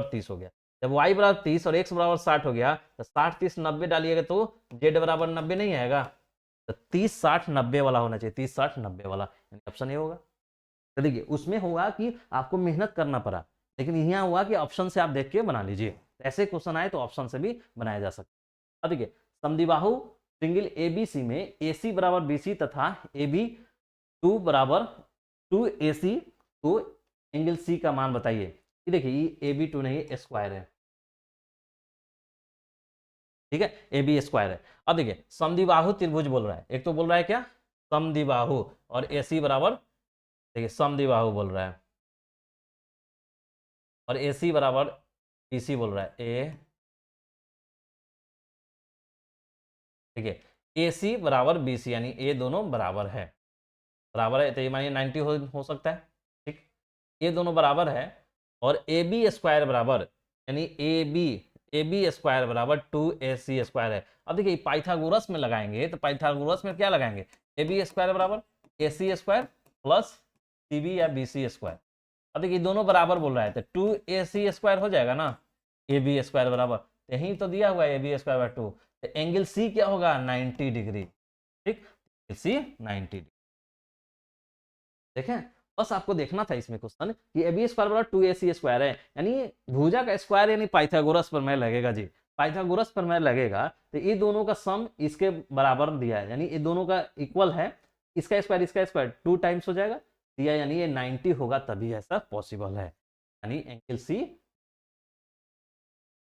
30 हो गया। जब y बराबर 30 और x बराबर 60 हो गया, तो 60 30 90 डालिएगा तो z बराबर 90 नहीं आएगा, तो 30 60 90 वाला होना चाहिए, 30 60 90 वाला, यानी ऑप्शन ये होगा। तो देखिए उसमें हुआ कि आपको मेहनत करना पड़ा, लेकिन यहाँ हुआ कि ऑप्शन से आप देख के बना लीजिए, ऐसे क्वेश्चन आए तो ऑप्शन से भी बनाया जा सकता है। अब देखिए समद्विबाहु सिंगल ABC में AC बराबर BC तथा AB 2 बराबर 2AC, तो एंगल C का मान बताइए। देखिए ये AB 2 नहीं स्क्वायर है, ठीक है, AB स्क्वायर है। अब देखिए समद्विबाहु त्रिभुज बोल रहा है, एक तो बोल रहा है क्या समद्विबाहु, और AC बराबर देखिए समद्विबाहु बोल रहा है, और AC बराबर BC बोल रहा है, ए देखिए AC बराबर BC, यानी ये दोनों बराबर है तो ये मानिए 90 हो सकता है, ठीक। ये दोनों बराबर है, और AB स्क्वायर बराबर, यानी AB स्क्वायर बराबर 2AC स्क्वायर है। अब देखिए पाइथागोरस में लगाएंगे, तो पाइथागोरस में क्या लगाएंगे, AB स्क्वायर बराबर AC स्क्वायर प्लस CB या BC स्क्वायर। अब देखिए दोनों बराबर बोल रहा है, तो 2AC स्क्वायर हो जाएगा ना, AB स्क्वायर बराबर, यही तो दिया हुआ है AB स्क्वायर बाय 2, तो एंगल C क्या होगा 90 डिग्री, ठीक, C 90 डिग्री। देखें बस आपको देखना था इसमें क्वेश्चन कि AB स्क्वायर बराबर 2AC स्क्वायर है, यानी भुजा का स्क्वायर, यानी पाइथागोरस प्रमेय लगेगा जी, पाइथागोरस प्रमेय लगेगा, तो ये दोनों का सम इसके बराबर दिया है, यानी ये दोनों का इक्वल है, इसका स्क्वायर 2 टाइम्स हो जाएगा दिया, यानी ये 90 होगा, तभी ऐसा पॉसिबल है, यानी एंगल C।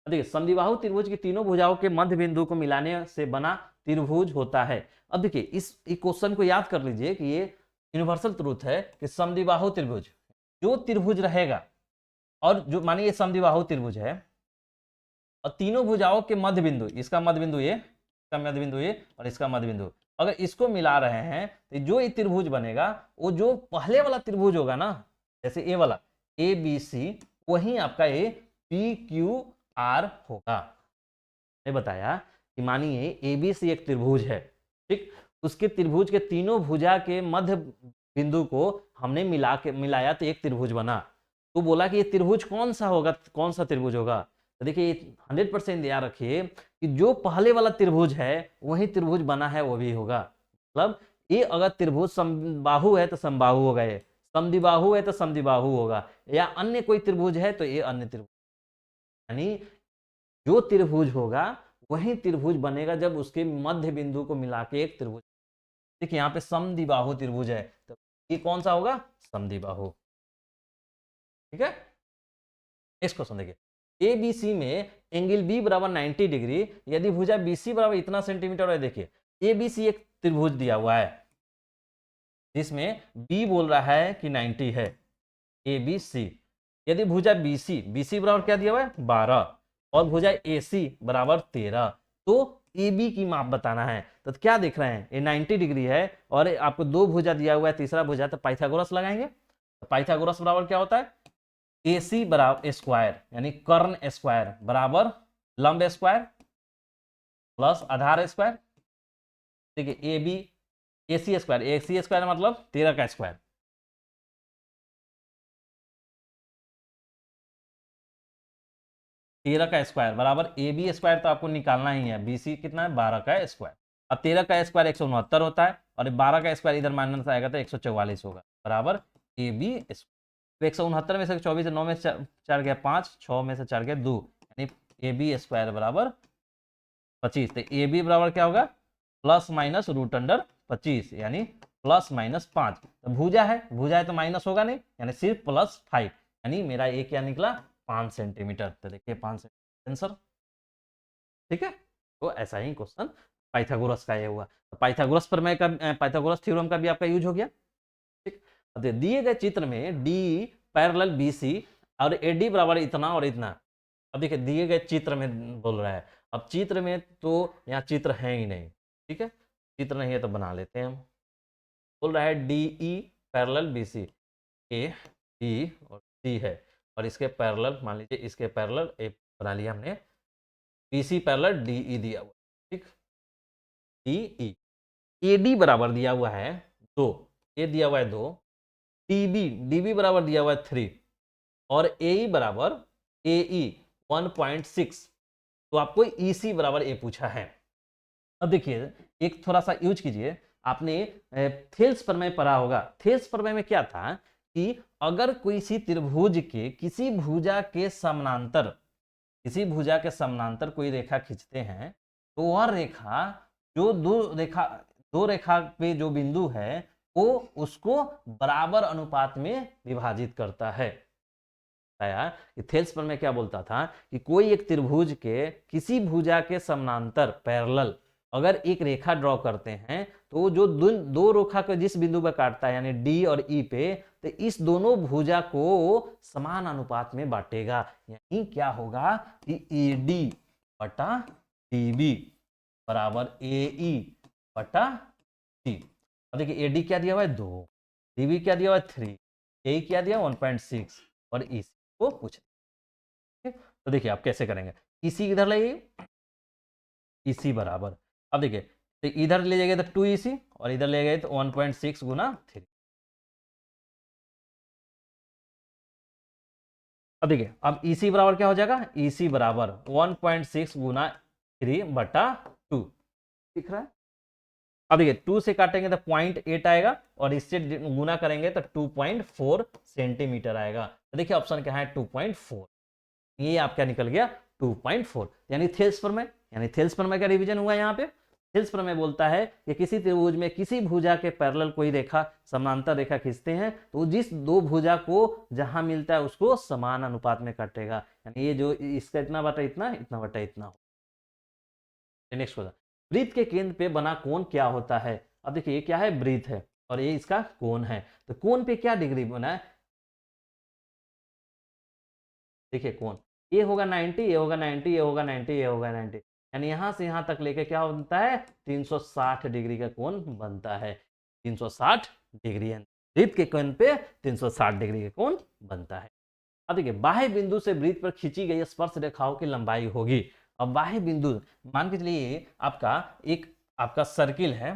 देखिए समद्विबाहु त्रिभुज की तीनों भुजाओं के मध्य बिंदु को मिलाने से बना त्रिभुज होता है। अब देखिए इस क्वेश्चन को याद कर लीजिए कि ये यूनिवर्सल ट्रूथ है कि समद्विबाहु त्रिभुज, जो त्रिभुज रहेगा, और जो मानिए समद्विबाहु त्रिभुज है और तीनों भुजाओं के मध्य बिंदु, इसका मध्य बिंदु ये, इसका मध्य बिंदु ये, और इसका मध्य बिंदु, अगर इसको मिला रहे हैं तो जो ये त्रिभुज बनेगा, वो जो पहले वाला त्रिभुज होगा ना, जैसे ये वाला ABC, वही आपका ये PQR होगा। मैं बताया कि मानिए ABC एक त्रिभुज है, ठीक, उसके त्रिभुज के तीनों भुजा के मध्य बिंदु को हमने मिलाया तो एक त्रिभुज बना, तो बोला कि ये त्रिभुज कौन सा होगा, कौन सा त्रिभुज होगा, तो देखिए 100% याद रखिए कि जो पहले वाला त्रिभुज है वही त्रिभुज बना है वो भी होगा, मतलब ये अगर त्रिभुज समबाहु है तो समबाहु होगा, ये समद्विबाहु है तो समद्विबाहु होगा, या अन्य कोई त्रिभुज है तो ये अन्य त्रिभुज, यानी जो त्रिभुज होगा वही त्रिभुज बनेगा जब उसके मध्य बिंदु को मिला के एक त्रिभुज। देखिए यहाँ पे समद्विबाहु त्रिभुज है, तो ये कौन सा होगा, समद्विबाहु। ठीक है, नेक्स्ट क्वेश्चन देखिए, ए बी सी में एंगल बी बराबर 90 डिग्री, यदि भुजा बी सी बराबर इतना सेंटीमीटर है। देखिए ए बी सी एक त्रिभुज दिया हुआ है जिसमें बी बोल रहा है कि 90 है, ए बी सी। यदि भुजा बी सी बराबर क्या दिया हुआ है 12 और भुजा ए सी बराबर 13, तो ए बी की माप बताना है। तो क्या देख रहे हैं, ये 90 डिग्री है और आपको दो भुजा दिया हुआ है, तीसरा भुजा, तो पाइथागोरस लगाएंगे। तो पाइथागोरस बराबर क्या होता है, ए सी बराबर स्क्वायर यानी कर्ण स्क्वायर बराबर लंब स्क्वायर प्लस आधार स्क्वायर। देखिए A B A C square मतलब 13 का स्क्वायर, 13 का स्क्वायर बराबर ए बी स्क्वायर, तो आपको निकालना ही है, बी सी कितना है 12 का स्क्वायर। अब 13 का स्क्वायर 169 होता है और 12 का स्क्वायर इधर माइनस आएगा तो 144 होगा, बराबर ए बी स्क्वायर। 169 में से 24, 9 में से 4 गया 5, 6 में से 4 गया 2, यानी ए बी स्क्वायर बराबर 25। तो ए बी बराबर क्या होगा, प्लस माइनस रूट अंडर 25 यानी प्लस माइनस 5। तो भुजा है तो माइनस होगा नहीं, यानी सिर्फ प्लस 5, यानी मेरा ए क्या निकला 5 सेंटीमीटर। तो देखिए 5 सेंटीमीटर आंसर। ठीक है, तो ऐसा ही क्वेश्चन पाइथागोरस का ये हुआ। तो पाइथागोरस प्रमेय का, पाइथागोरस थ्योरम का भी आपका यूज हो गया। ठीक, अब दिए गए चित्र में डी पैरेलल बी सी और ए डी बराबर इतना और इतना। अब देखिए दिए गए चित्र में बोल रहा है, अब चित्र में तो यहाँ चित्र है ही नहीं। ठीक है, चित्र नहीं है तो बना लेते हैं हम। बोल रहा है D E parallel B C, A B और सी है और इसके पैरेलल, मान लीजिए इसके पैरेलल ए बना लिया हमने, B C parallel D E दिया हुआ। ठीक, डी ई, ए डी बराबर दिया हुआ है 2, ए दिया हुआ है 2, डी बी बराबर दिया हुआ है 3 और ए ई बराबर ए ई 1.6। तो आपको ई सी बराबर ए पूछा है। अब देखिए एक थोड़ा सा यूज कीजिए, आपने थेल्स प्रमेय पढ़ा होगा। थेल्स प्रमेय में क्या था कि अगर किसी त्रिभुज के किसी भुजा के समानांतर, किसी भुजा के समानांतर कोई रेखा खींचते हैं, तो वह रेखा जो दो रेखा पे जो बिंदु है वो उसको बराबर अनुपात में विभाजित करता है। कि थेल्स प्रमेय क्या बोलता था कि कोई एक त्रिभुज के किसी भुजा के समानांतर पैरेलल अगर एक रेखा ड्रॉ करते हैं, तो जो दो रेखा को जिस बिंदु पर काटता है यानी डी और ई पे, तो इस दोनों भुजा को समान अनुपात में बांटेगा। यानी क्या होगा कि ए डी बटा डी बी बराबर ए ई बटा सी। अब देखिए ए डी क्या दिया हुआ है 2, डी बी क्या दिया हुआ है 3, ए क्या दिया 1.6 और ई सी को पूछ। तो देखिए आप कैसे करेंगे, इसी इधर लाइए, इसी बराबर, अब देखिए तो इधर ले जाएंगे तो 2 इसी और इधर ले गए तो 1.6 गुना 3। अब देखिए अब इसी बराबर क्या हो जाएगा, इसी बराबर 1.6 गुना 3 बटा 2, दिख रहा है। अब देखिए 2 से काटेंगे तो 0.8 आएगा और इससे गुना करेंगे तो 2.4 सेंटीमीटर आएगा। तो देखिए ऑप्शन क्या है 2.4, ये आपका निकल गया 2.4। यानी थेल्स प्रमेय, यानी थेल्स प्रमेय का रिवीजन हुआ यहाँ पे। थेल्स प्रमेय बोलता है कि किसी त्रिभुज में किसी भुजा के पैरेलल कोई रेखा समांतर रेखा खींचते हैं, तो जिस दो भुजा को जहां मिलता है उसको समान अनुपात में काटेगा। यानी ये जो इसका इतना बटा इतना, इतना बटा इतना। नेक्स्ट क्वेश्चन, वृत्त के केंद्र पे बना कोण क्या होता है। अब देखिए ये क्या है, वृत्त है और ये इसका कोण है। तो कोण पे क्या डिग्री बना है, देखिए कोण ये होगा 90, ये होगा 90, ये होगा 90, ये होगा 90, यानी यहां से यहां तक लेके क्या बनता है 360 डिग्री का कोण बनता है। 360 डिग्री, वृत्त के कोण पे 360 डिग्री का कोण बनता है। अब देखिए बाह्य बिंदु से वृत्त पर खींची गई स्पर्श रेखाओं की लंबाई होगी। अब बाह्य बिंदु मान के चलिए आपका सर्किल है,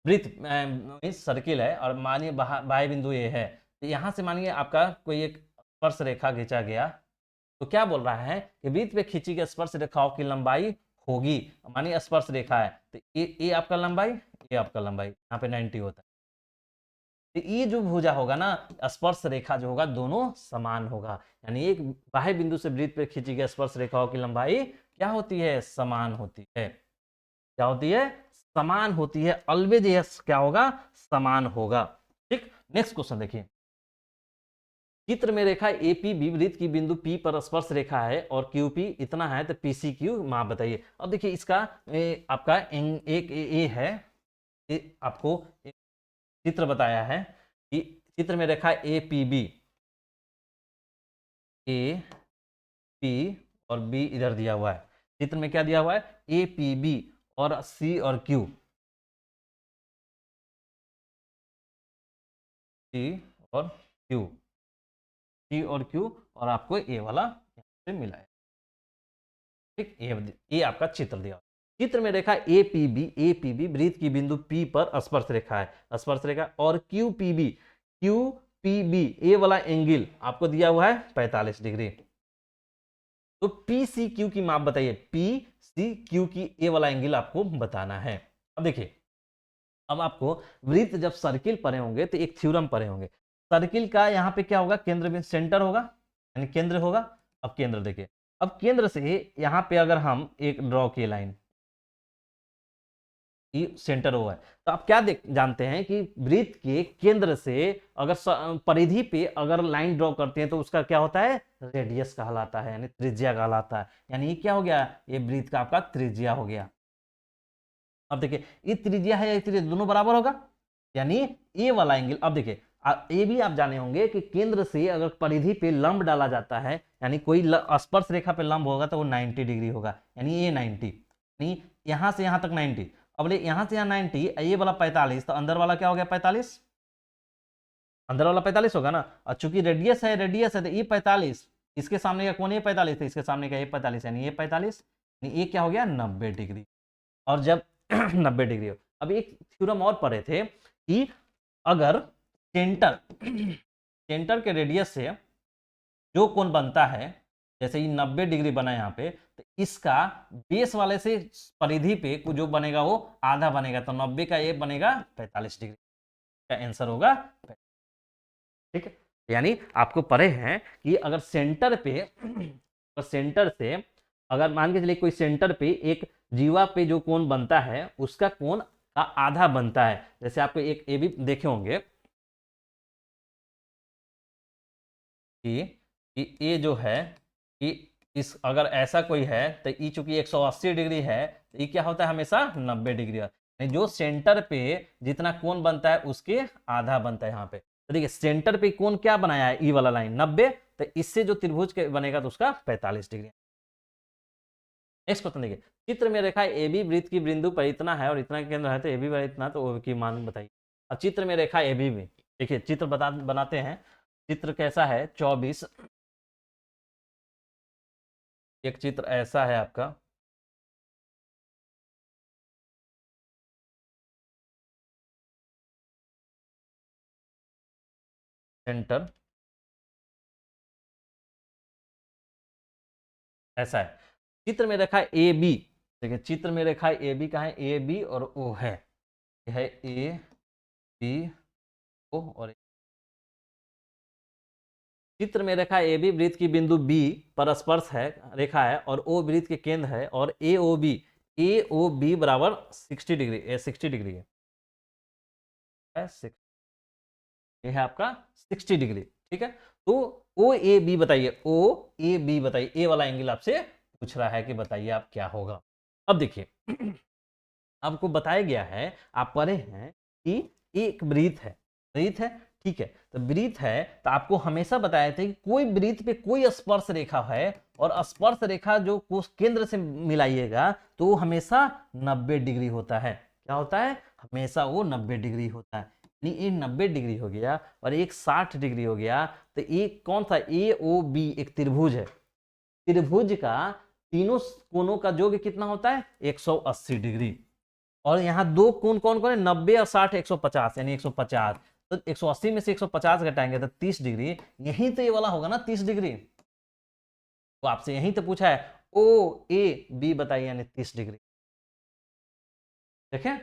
वृत्त सर्किल है और मानिए बाह्य बिंदु ये है, तो यहां से मानिए आपका कोई एक स्पर्श रेखा खींचा गया, तो क्या बोल रहा है कि वृत्त पे खींची गई स्पर्श रेखाओं की लंबाई होगी। मानिए स्पर्श रेखा है तो ये आपका लंबाई, ये आपका लंबाई, यहाँ पे 90 होता है। तो ये जो भुजा होगा ना, स्पर्श रेखा जो होगा दोनों समान होगा। यानी एक बाह्य बिंदु से वृत्त पे खींची गई स्पर्श रेखाओं की लंबाई क्या होती है, समान होती है। क्या होती है, समान होती है, ऑलवेज ये क्या होगा, समान होगा। ठीक, नेक्स्ट क्वेश्चन देखिए, चित्र में रेखा एपी वृत्त की बिंदु पी पर स्पर्श रेखा है और क्यूपी इतना है, तो पीसी क्यू माप बताइए। अब देखिए इसका आपका एक ए है, आपको एक चित्र बताया है कि चित्र में रेखा A P B, A P और बी इधर दिया हुआ है। चित्र में क्या दिया हुआ है, ए पी बी और सी और क्यू, सी और क्यू, सी और क्यू, और आपको ए वाला यहाँ से मिला है। ठीक, ये आपका चित्र दिया। चित्र में रेखा ए पी बी वृत्त की बिंदु पी पर स्पर्श रेखा है, स्पर्श रेखा, और क्यू पी बी ए वाला एंगल आपको दिया हुआ है 45 डिग्री। तो पी सी क्यू की माप बताइए, पी सी क्यू की ए वाला एंगल आपको बताना है। अब देखिए, अब आपको वृत्त जब सर्किल पढ़े होंगे तो एक थ्योरम पढ़े होंगे, सर्किल का यहाँ पे क्या होगा, केंद्र बिंदु सेंटर होगा, यानी केंद्र होगा। अब केंद्र देखिए, अब केंद्र से यहाँ पे अगर हम एक ड्रॉ किए लाइन, ये सेंटर हुआ है, तो आप क्या जानते हैं कि वृत्त के केंद्र से अगर परिधि पे अगर लाइन ड्रॉ करते हैं तो उसका क्या होता है, रेडियस कहलाता है, यानी त्रिज्या कहलाता है। यानी ये क्या हो गया, ये वृत्त का आपका त्रिज्या हो गया। अब देखिए, ये त्रिज्या है, ये त्रिज्या दोनों बराबर होगा, यानी ए वाला एंगल। अब देखिए, ये भी आप जाने होंगे कि केंद्र से अगर परिधि पे लंब डाला जाता है, यानी कोई स्पर्श रेखा पे लंब होगा तो वो 90 डिग्री होगा, यानी ये 90, यानी यहां से यहां तक 90। अब यहां से यहां 90, ये वाला 45, तो अंदर वाला क्या हो गया 45, अंदर वाला 45 होगा ना। और चूंकि रेडियस है तो ये 45, इसके सामने का कौन, ये 45 है, इसके सामने का ये 45, यानी ये 45, ये क्या हो गया 90 डिग्री। और जब 90 डिग्री हो, अब एक थ्योरम और पढ़े थे कि अगर सेंटर सेंटर के रेडियस से जो कोण बनता है, जैसे ये 90 डिग्री बना यहाँ पे, तो इसका बेस वाले से परिधि पे जो बनेगा वो आधा बनेगा, तो 90 का ये बनेगा 45 डिग्री, का आंसर होगा। ठीक है, यानी आपको पढ़े हैं कि अगर सेंटर पे तो सेंटर से अगर मान के चलिए कोई सेंटर पे एक जीवा पे जो कोण बनता है उसका कोण का आधा बनता है। जैसे आपको एक ए भी देखे होंगे कि ये जो है कि इस अगर ऐसा कोई है तो ई चूंकि 180 डिग्री है, तो ये क्या होता है हमेशा 90 डिग्री। जो सेंटर पे जितना कोण बनता है उसके आधा बनता है यहाँ पे। तो देखिए सेंटर पे कोण क्या बनाया है, ई वाला लाइन 90, तो इससे जो त्रिभुज के बनेगा तो उसका 45 डिग्री। नेक्स्ट क्वेश्चन देखिए, चित्र में रेखा ए बी वृत्त की बिंदु पर इतना है और इतना केंद्र है, तो ए बी पर इतना, तो ओ की मान बताइए। अब चित्र में रेखा ए बी में देखिए, चित्र बनाते हैं। चित्र कैसा है 24, एक चित्र ऐसा है आपका, सेंटर ऐसा है। चित्र में रेखा ए बी, देखिए चित्र में रेखा ए बी का है, ए बी और ओ है, यह है ए बी ओ, और चित्र में रेखा ए बी वृत्त की बिंदु बी पर स्पर्श है रेखा है और ओ वृत्त के केंद्र है, और ए ओ बी बराबर 60 डिग्री, 60 डिग्री है, ये है आपका 60 डिग्री। ठीक है, तो ओ ए बी बताइए, ओ ए बी बताइए, ए वाला एंगल आपसे पूछ रहा है कि बताइए आप क्या होगा। अब देखिए आपको बताया गया है, आप पढ़े हैं कि एक वृत्त है, वृत्त है, ठीक है, तो वृत्त है तो आपको हमेशा बताया था कि कोई वृत्त पे कोई स्पर्श रेखा है और स्पर्श रेखा जो केंद्र से मिलाइएगा तो वो हमेशा 90 डिग्री होता है। क्या होता है, हमेशा वो 90 डिग्री होता है। ये 90 डिग्री हो गया और एक 60 डिग्री हो गया, तो एक कौन सा, ए ओ बी एक त्रिभुज है, त्रिभुज का तीनों कोणों का योग कितना होता है 180 डिग्री। और यहाँ दो कोण कौन कौन है, 90 और 60, 150, यानी 150, तो 180 में से 150 घटाएंगे तो 30 डिग्री, यही तो ये वाला होगा ना 30 डिग्री। तो आपसे यही तो पूछा है, ओ ए बी बताइए, यानी 30 डिग्री। देखें,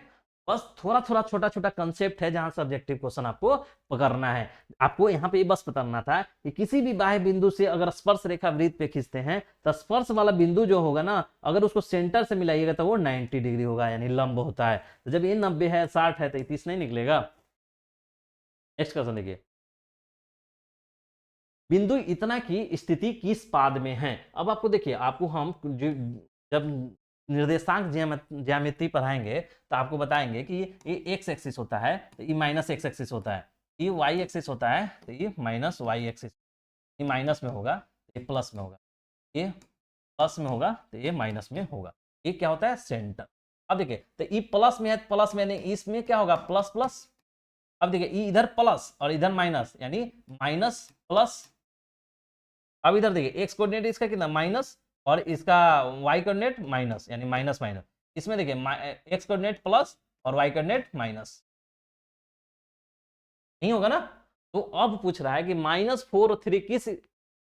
बस थोड़ा थोड़ा छोटा छोटा कंसेप्ट है जहां सब्जेक्टिव क्वेश्चन आपको पकड़ना है। आपको यहाँ पे बस बताना था कि किसी भी बाह्य बिंदु से अगर स्पर्श रेखा वृत्त पे खींचते हैं तो स्पर्श वाला बिंदु जो होगा ना, अगर उसको सेंटर से मिलाइएगा तो वो 90 डिग्री होगा, यानी लंब होता है। तो जब ये 90 है, 60 है, तो 30 नहीं निकलेगा। नेक्स्ट क्वेश्चन देखिए, बिंदु इतना की स्थिति किस पाद में है। अब आपको देखिए, आपको हम जब निर्देशांक ज्यामिति पढ़ाएंगे तो आपको बताएंगे कि ये एक्स एक्सिस होता है तो ये माइनस एक्स एक्सिस होता है, ये वाई एक्सिस होता है तो ये माइनस वाई एक्सिस, ये माइनस में होगा तो ये प्लस में होगा, ये प्लस में होगा तो ये माइनस में होगा। ये क्या होता है, सेंटर। अब देखिए, तो ये प्लस में है, प्लस में नहीं, इसमें क्या होगा, प्लस प्लस। अब देखिए इधर प्लस और इधर माइनस, यानी माइनस प्लस। अब इधर देखिए एक्स कोऑर्डिनेट इसका कितना, माइनस, और इसका वाई कोऑर्डिनेट माइनस, यानी माइनस माइनस। इसमें देखिए एक्स कोऑर्डिनेट प्लस और वाई कोऑर्डिनेट माइनस, नहीं होगा ना। तो अब पूछ रहा है कि -4 और 3 किस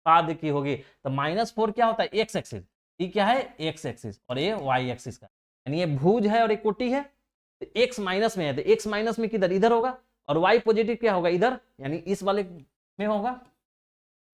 पाद की होगी। तो -4 क्या होता है, एक्स एक्सिस, ये क्या है, एक्स एक्सिस, और ये वाई एक्सिस का, यानी ये भुज है और एक कोटि है। तो एक्स माइनस में है तो एक्स माइनस में किधर, इधर होगा, और वाई पॉजिटिव क्या होगा, इधर, यानी इस वाले में होगा,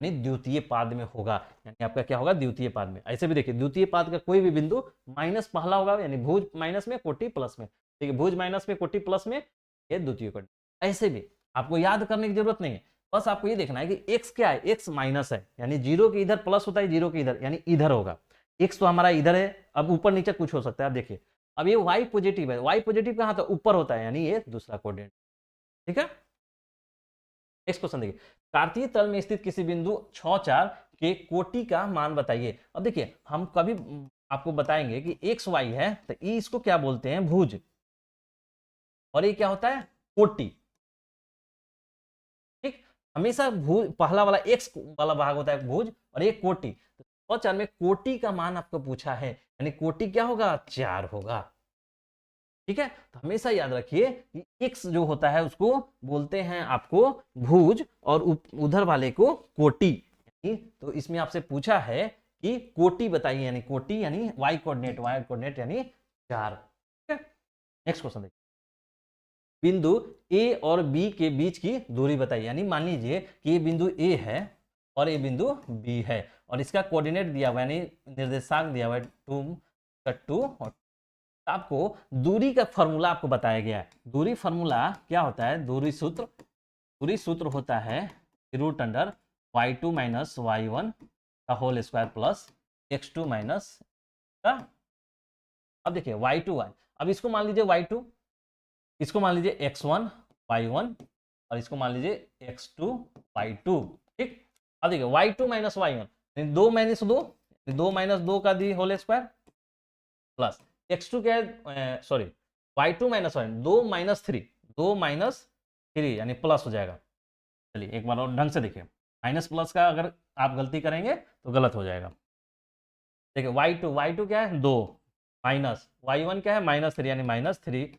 यानी द्वितीय पाद में होगा, यानी आपका क्या होगा, द्वितीय पाद में। ऐसे भी देखिए, द्वितीय पाद का कोई भी बिंदु माइनस पहला होगा, यानी भुज माइनस में, कोटि प्लस में। ठीक है, भुज माइनस में, कोटि प्लस में, ये द्वितीय कोटि। ऐसे भी आपको याद करने की जरूरत नहीं है, बस आपको ये देखना है कि एक्स क्या है, एक्स माइनस है, यानी जीरो के इधर प्लस होता है, जीरो के इधर, यानी इधर होगा। एक्स तो हमारा इधर है, अब ऊपर नीचे कुछ हो सकता है। आप देखिए, अब ये वाई पॉजिटिव है, वाई पॉजिटिव कहाँ था, ऊपर होता है, यानी ये दूसरा कोऑर्डिनेट। ठीक है, नेक्स्ट क्वेश्चन देखिए, कार्तीय तल में स्थित किसी बिंदु 6 4 के कोटि का मान बताइए। अब देखिए, हम कभी आपको बताएंगे कि एक्स वाई है तो ये इसको क्या बोलते हैं, भुज, और ये क्या होता है, कोटि। ठीक, हमेशा भुज पहला वाला एक्स वाला भाग होता है भुज, और ये कोटि। तो 6 4 में कोटि का मान आपको पूछा है, यानी कोटि क्या होगा, 4 होगा। ठीक है, तो हमेशा याद रखिए कि एक्स जो होता है उसको बोलते हैं आपको भुज, और उधर वाले को कोटि। तो इसमें आपसे पूछा है कि कोटि बताइए, यानी कोटि यानी वाई कोऑर्डिनेट, वाई कोऑर्डिनेट यानी 4। ठीक है, नेक्स्ट क्वेश्चन देखिए, बिंदु ए और बी के बीच की दूरी बताइए। यानी मान लीजिए कि ये बिंदु ए है और ये बिंदु बी है, और इसका कोऑर्डिनेट दिया हुआ, यानी निर्देशांक दिया हुआ है 2 और आपको दूरी का फॉर्मूला आपको बताया गया है। दूरी फॉर्मूला क्या होता है, दूरी सूत्र होता है root under y2 minus y1 का whole square plus x2 minus का। अब देखिए y2 अब इसको मान लीजिए y2, इसको मान लीजिए x1 y1, और इसको मान लीजिए x2 y2। ठीक, अब देखिए y2 minus y1, 2 minus 2, 2 minus 2 का the whole square plus x2 क्या है, sorry y2 minus y, 2 minus 3, 2 minus 3 यानी प्लस हो जाएगा। चलिए एक बार और ढंग से देखिए, माइनस प्लस का अगर आप गलती करेंगे तो गलत हो जाएगा। देखिए y2 क्या है, 2 माइनस y1 क्या है, -3 यानी -3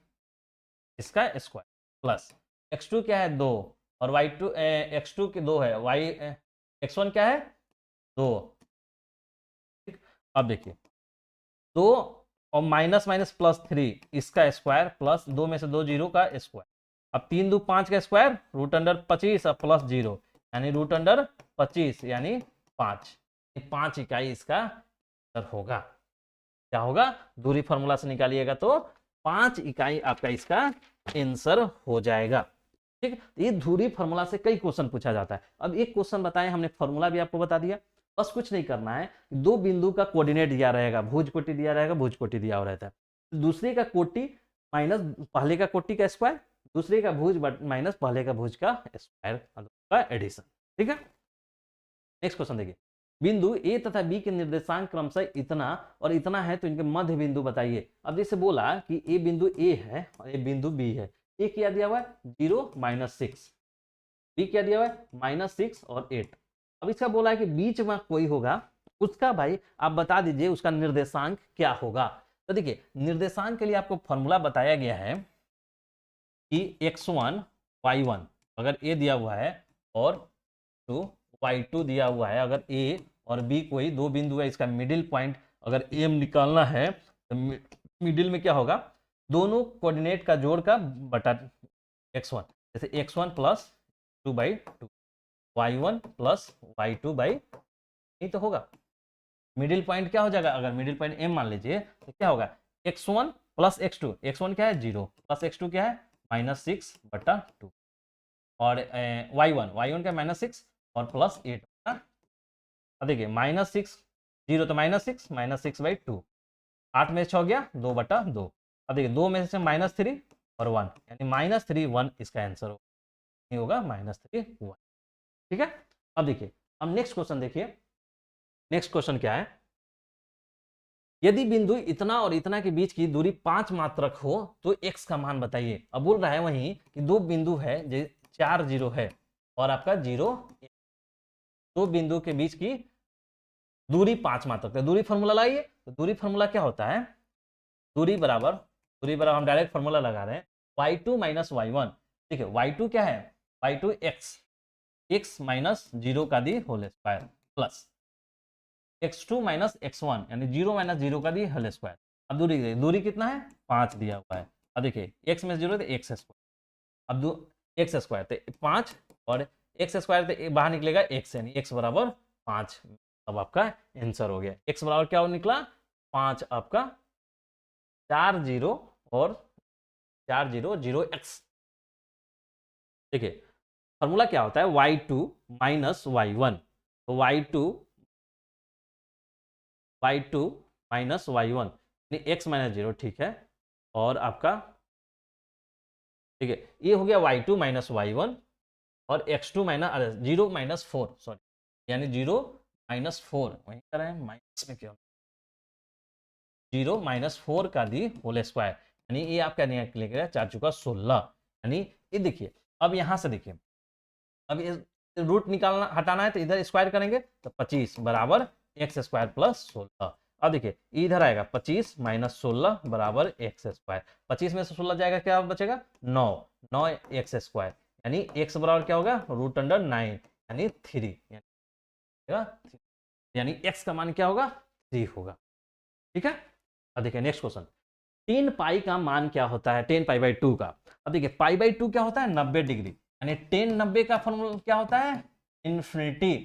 इसका स्क्वायर प्लस x2 क्या है, 2, और y2 x2 के 2 है, x1 क्या है, 2। अब देखिए 2 और माइनस माइनस प्लस 3 इसका स्क्वायर प्लस 2 में से 2 जीरो का स्क्वायर। अब 3 2 5 का स्क्वायर रूट अंडर 25 और प्लस 0, यानी रूट अंडर 25 यानी 5, 5 इकाई इसका होगा। क्या होगा, दूरी फॉर्मूला से निकालिएगा तो 5 इकाई आपका इसका आंसर हो जाएगा। ठीक, ये दूरी फॉर्मूला से कई क्वेश्चन पूछा जाता है। अब एक क्वेश्चन बताएं, हमने फॉर्मूला भी आपको बता दिया, बस कुछ नहीं करना है, दो बिंदु का कोऑर्डिनेट दिया रहेगा, भुज कोटि दिया रहेगा, भुज कोटि दिया रहता है, दूसरे का कोटि माइनस पहले का कोटि का स्क्वायर, दूसरे का भुज माइनस पहले का भुज का स्क्वायर का एडिशन। ठीक है, नेक्स्ट क्वेश्चन देखिए, बिंदु ए तथा बी के निर्देशांक क्रमशः इतना और इतना है तो इनके मध्य बिंदु बताइए। अब जैसे बोला कि ए बिंदु ए है और ए बिंदु बी है, ए क्या दिया हुआ है 0 -6, बी क्या दिया हुआ है -6 और 8। अब इसका बोला है कि बीच में कोई होगा, उसका भाई आप बता दीजिए उसका निर्देशांक क्या होगा। तो देखिए निर्देशांक के लिए आपको फॉर्मूला बताया गया है कि x1 y1 अगर ए दिया हुआ है और y2 दिया हुआ है, अगर ए और बी कोई दो बिंदु है, इसका मिडिल पॉइंट अगर एम निकालना है तो मिडिल में क्या होगा दोनों कोऑर्डिनेट का जोड़ का बटा x1, जैसे x1 plus 2/2, y1 plus y2 by, नहीं तो होगा मिडिल पॉइंट क्या हो जाएगा, अगर मिडिल पॉइंट m मान लीजिए तो क्या होगा, x1 प्लस x2, x1 क्या है 0 प्लस x2 क्या है -6/2, और y1 क्या -6 और प्लस 8, देखिए -6 0 तो -6/2, 8 में से 6 हो गया 2/2, अब देखिए 2 में से -3 और 1 यानी -3 1 इसका आंसर होगा, नहीं होगा -3 1। ठीक है, अब देखिए अब नेक्स्ट क्वेश्चन देखिए, नेक्स्ट क्वेश्चन क्या है, यदि बिंदु इतना और इतना के बीच की दूरी 5 मात्रक हो तो x का मान बताइए। अब बोल रहा है वहीं कि दो बिंदु है, 4 0 है और आपका 0, दो बिंदु के बीच की दूरी 5 मात्रक है। दूरी फॉर्मूला लाइए, तो दूरी फॉर्मूला क्या होता है, दूरी बराबर हम डायरेक्ट फॉर्मूला लगा रहे हैं y2 माइनस y1। ठीक है, y2 क्या है, y2 x माइनस 0 का the whole square plus x2 minus x1 यानी 0 माइनस 0 का दी होल स्क्वायर। अब दूरी कितना है 5 दिया हुआ है। अब देखिए x में 0 तो x स्क्वायर, अब x स्क्वायर तो 5 और x स्क्वायर तो बाहर निकलेगा x, यानी x बराबर 5। अब आपका आंसर हो गया, x बराबर क्या निकला 5, आपका 4 0 और 4 0 0 x। देखिए फॉर्मूला क्या होता है y2 माइनस y1, तो y2 माइनस y1 यानी x माइनस 0, ठीक है, और आपका ठीक है ये हो गया y2 माइनस y1 और x2 माइनस 0 माइनस 4, सॉरी यानी 0 माइनस 4 वहीं कर रहे हैं माइनस में, क्यों 0 माइनस 4 का दी होल स्क्वायर, यानी ये आपका निकलेगा 4 चुका 16। यानी ये देखिए अब यहां से देखिए, अब ये रूट निकालना हटाना है तो इधर स्क्वायर करेंगे तो 25 बराबर एक्स स्क्वायर प्लस 16। अब देखिए इधर आएगा 25 माइनस 16 बराबर एक्स स्क्वायर, 25 में से 16 जाएगा क्या बचेगा 9 एक्स स्क्वायर, यानी एक्स बराबर क्या होगा √9 यानी 3, यानी एक्स का मान क्या होगा 3 होगा। ठीक है, अब देखिए नेक्स्ट क्वेश्चन, 10 पाई का मान क्या होता है 10 पाई बाई 2 का। अब देखिए पाई बाई 2 क्या होता है 90 डिग्री, यानी 10 90 का फॉर्मूला क्या होता है इन्फिनिटी,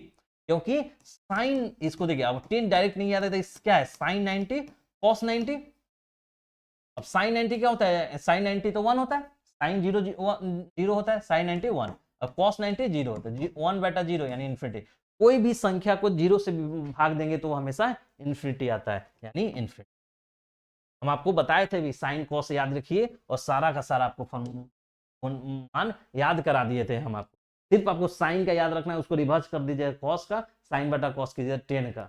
क्योंकि साइन इसको देखिए अब 10 डायरेक्ट नहीं याद है तो क्या है साइन 90 कॉस 90। अब साइन 90 क्या होता है, साइन 90 तो 1 होता है, साइन 0 होता है, साइन 90 1, अब कॉस 90 0, तो 1/0 यानी इन्फिनिटी। कोई भी संख्या को 0 से भाग देंगे तो हमेशा इन्फिनिटी आता है, यानी इन्फिनिटी। हम आपको बताए थे भी साइन कॉस याद रखिए और सारा का सारा आपको मान याद करा दिए थे हम आपको, सिर्फ आपको साइन का याद रखना है, उसको रिवर्स कर दीजिए कॉस का, साइन बटा कॉस कीजिए 10 का।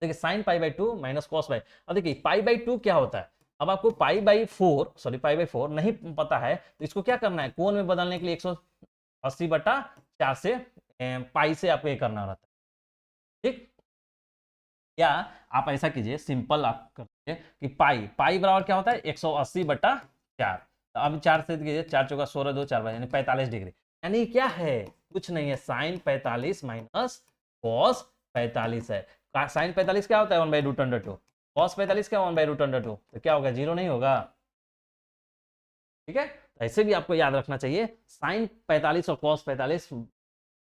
देखिए sine pi by 2 minus cos by, अब देखिए पाई बाई 2 क्या होता है, अब आपको पाई बाई 4 नहीं पता है तो इसको क्या करना है कोण में बदलने के लिए 180/4 से पाई से आपको ये करना रहता है। ठीक, या आप ऐसा कीजिए सिंपल आप करते कि पाई बराबर क्या होता है 180/4, तो अब 4 से कीजिए 4 चौका 16 2 4 यानी 45 डिग्री, यानी क्या है कुछ नहीं है साइन 45 माइनस कॉस 45 है। साइन 45 क्या होता है 1/√2, कॉस 45 क्या 1/√2, तो क्या होगा 0 नहीं होगा। ठीक है, तो ऐसे भी आपको याद रखना चाहिए साइन 45 और कॉस 45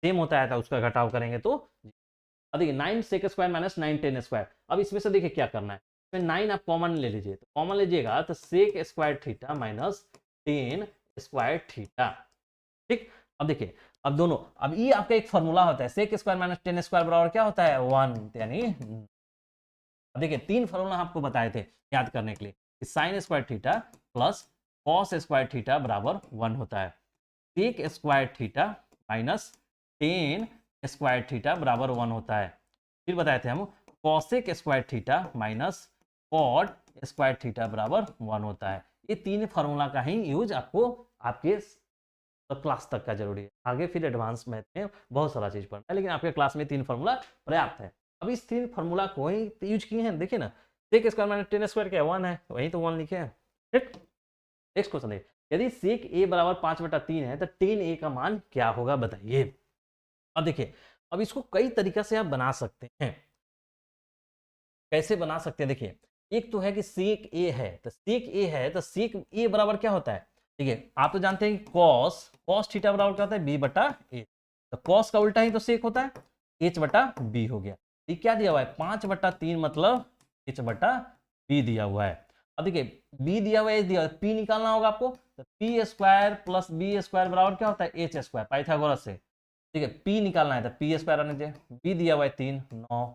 सेम होता है, तो उसका घटाव करेंगे तो अब देखिए 9 सेक स्क्वायर माइनस 9 10 स्क्वायर। अब इसमें से देखिए क्या करना है, इसमें 9 आप कॉमन ले लीजिए, तो कॉमन लीजिएगा तो sec square theta minus 10 square theta. ठीक, अब देखिए अब दोनों, अब ये आपका एक फॉर्मूला होता है सेक स्क्वायर माइनस 10 स्क्वायर बराबर क्या होता है 1, यानी अब देखिए 3 फॉर्मूला आपको बताए थे याद करने के लिए, sine square theta plus cos square theta बराबर 1 होता है, sec square theta minus 10 square theta बराबर 1 होता है। फिर बताए थे हम cosec square theta minus cot square theta बराबर 1 होता है। ये 3 फार्मूला का ही यूज आपको आपके क्लास तक का जरूरी है, आगे फिर एडवांस मैथ में बहुत सारा चीज पढ़ना है, लेकिन आपके क्लास में 3 फार्मूला पर्याप्त है। अब इस 3 फार्मूला को ही यूज किए हैं, देखिए ना सेक स्क्वायर माइनस 10 स्क्वायर क्या 1 है, वही तो 1 लिखे हैं। ठीक, नेक्स्ट क्वेश्चन है, यदि सेक ए बराबर 5/3 है तो 10a का मान क्या होगा बताइए। अब देखिए अब इसको कई तरीका से आप बना सकते हैं, कैसे बना सकते हैं देखिए, एक तो है कि सेक ए है, तो सेक ए है तो सेक ए बराबर क्या होता है, ठीक है आप तो जानते हैं कि कॉस कॉस थीटा बराबर क्या होता है बी बटा ए, तो कॉस का उल्टा ही तो सेक होता है, एच बटा बी हो गया। ये क्या दिया हुआ है 5/3 मतलब एच बटा बी दिया हुआ है। अब देखिए बी दिया हुआ है, एच दिया हुआ है, पी निकालना होगा आपको, तो P square plus B square बराबर क्या होता है एच स्क्वायर, पाइथागोरस से, ठीक है पी निकालना है तो पी स्क्वायर आने दे, बी दिया हुआ है 3 9,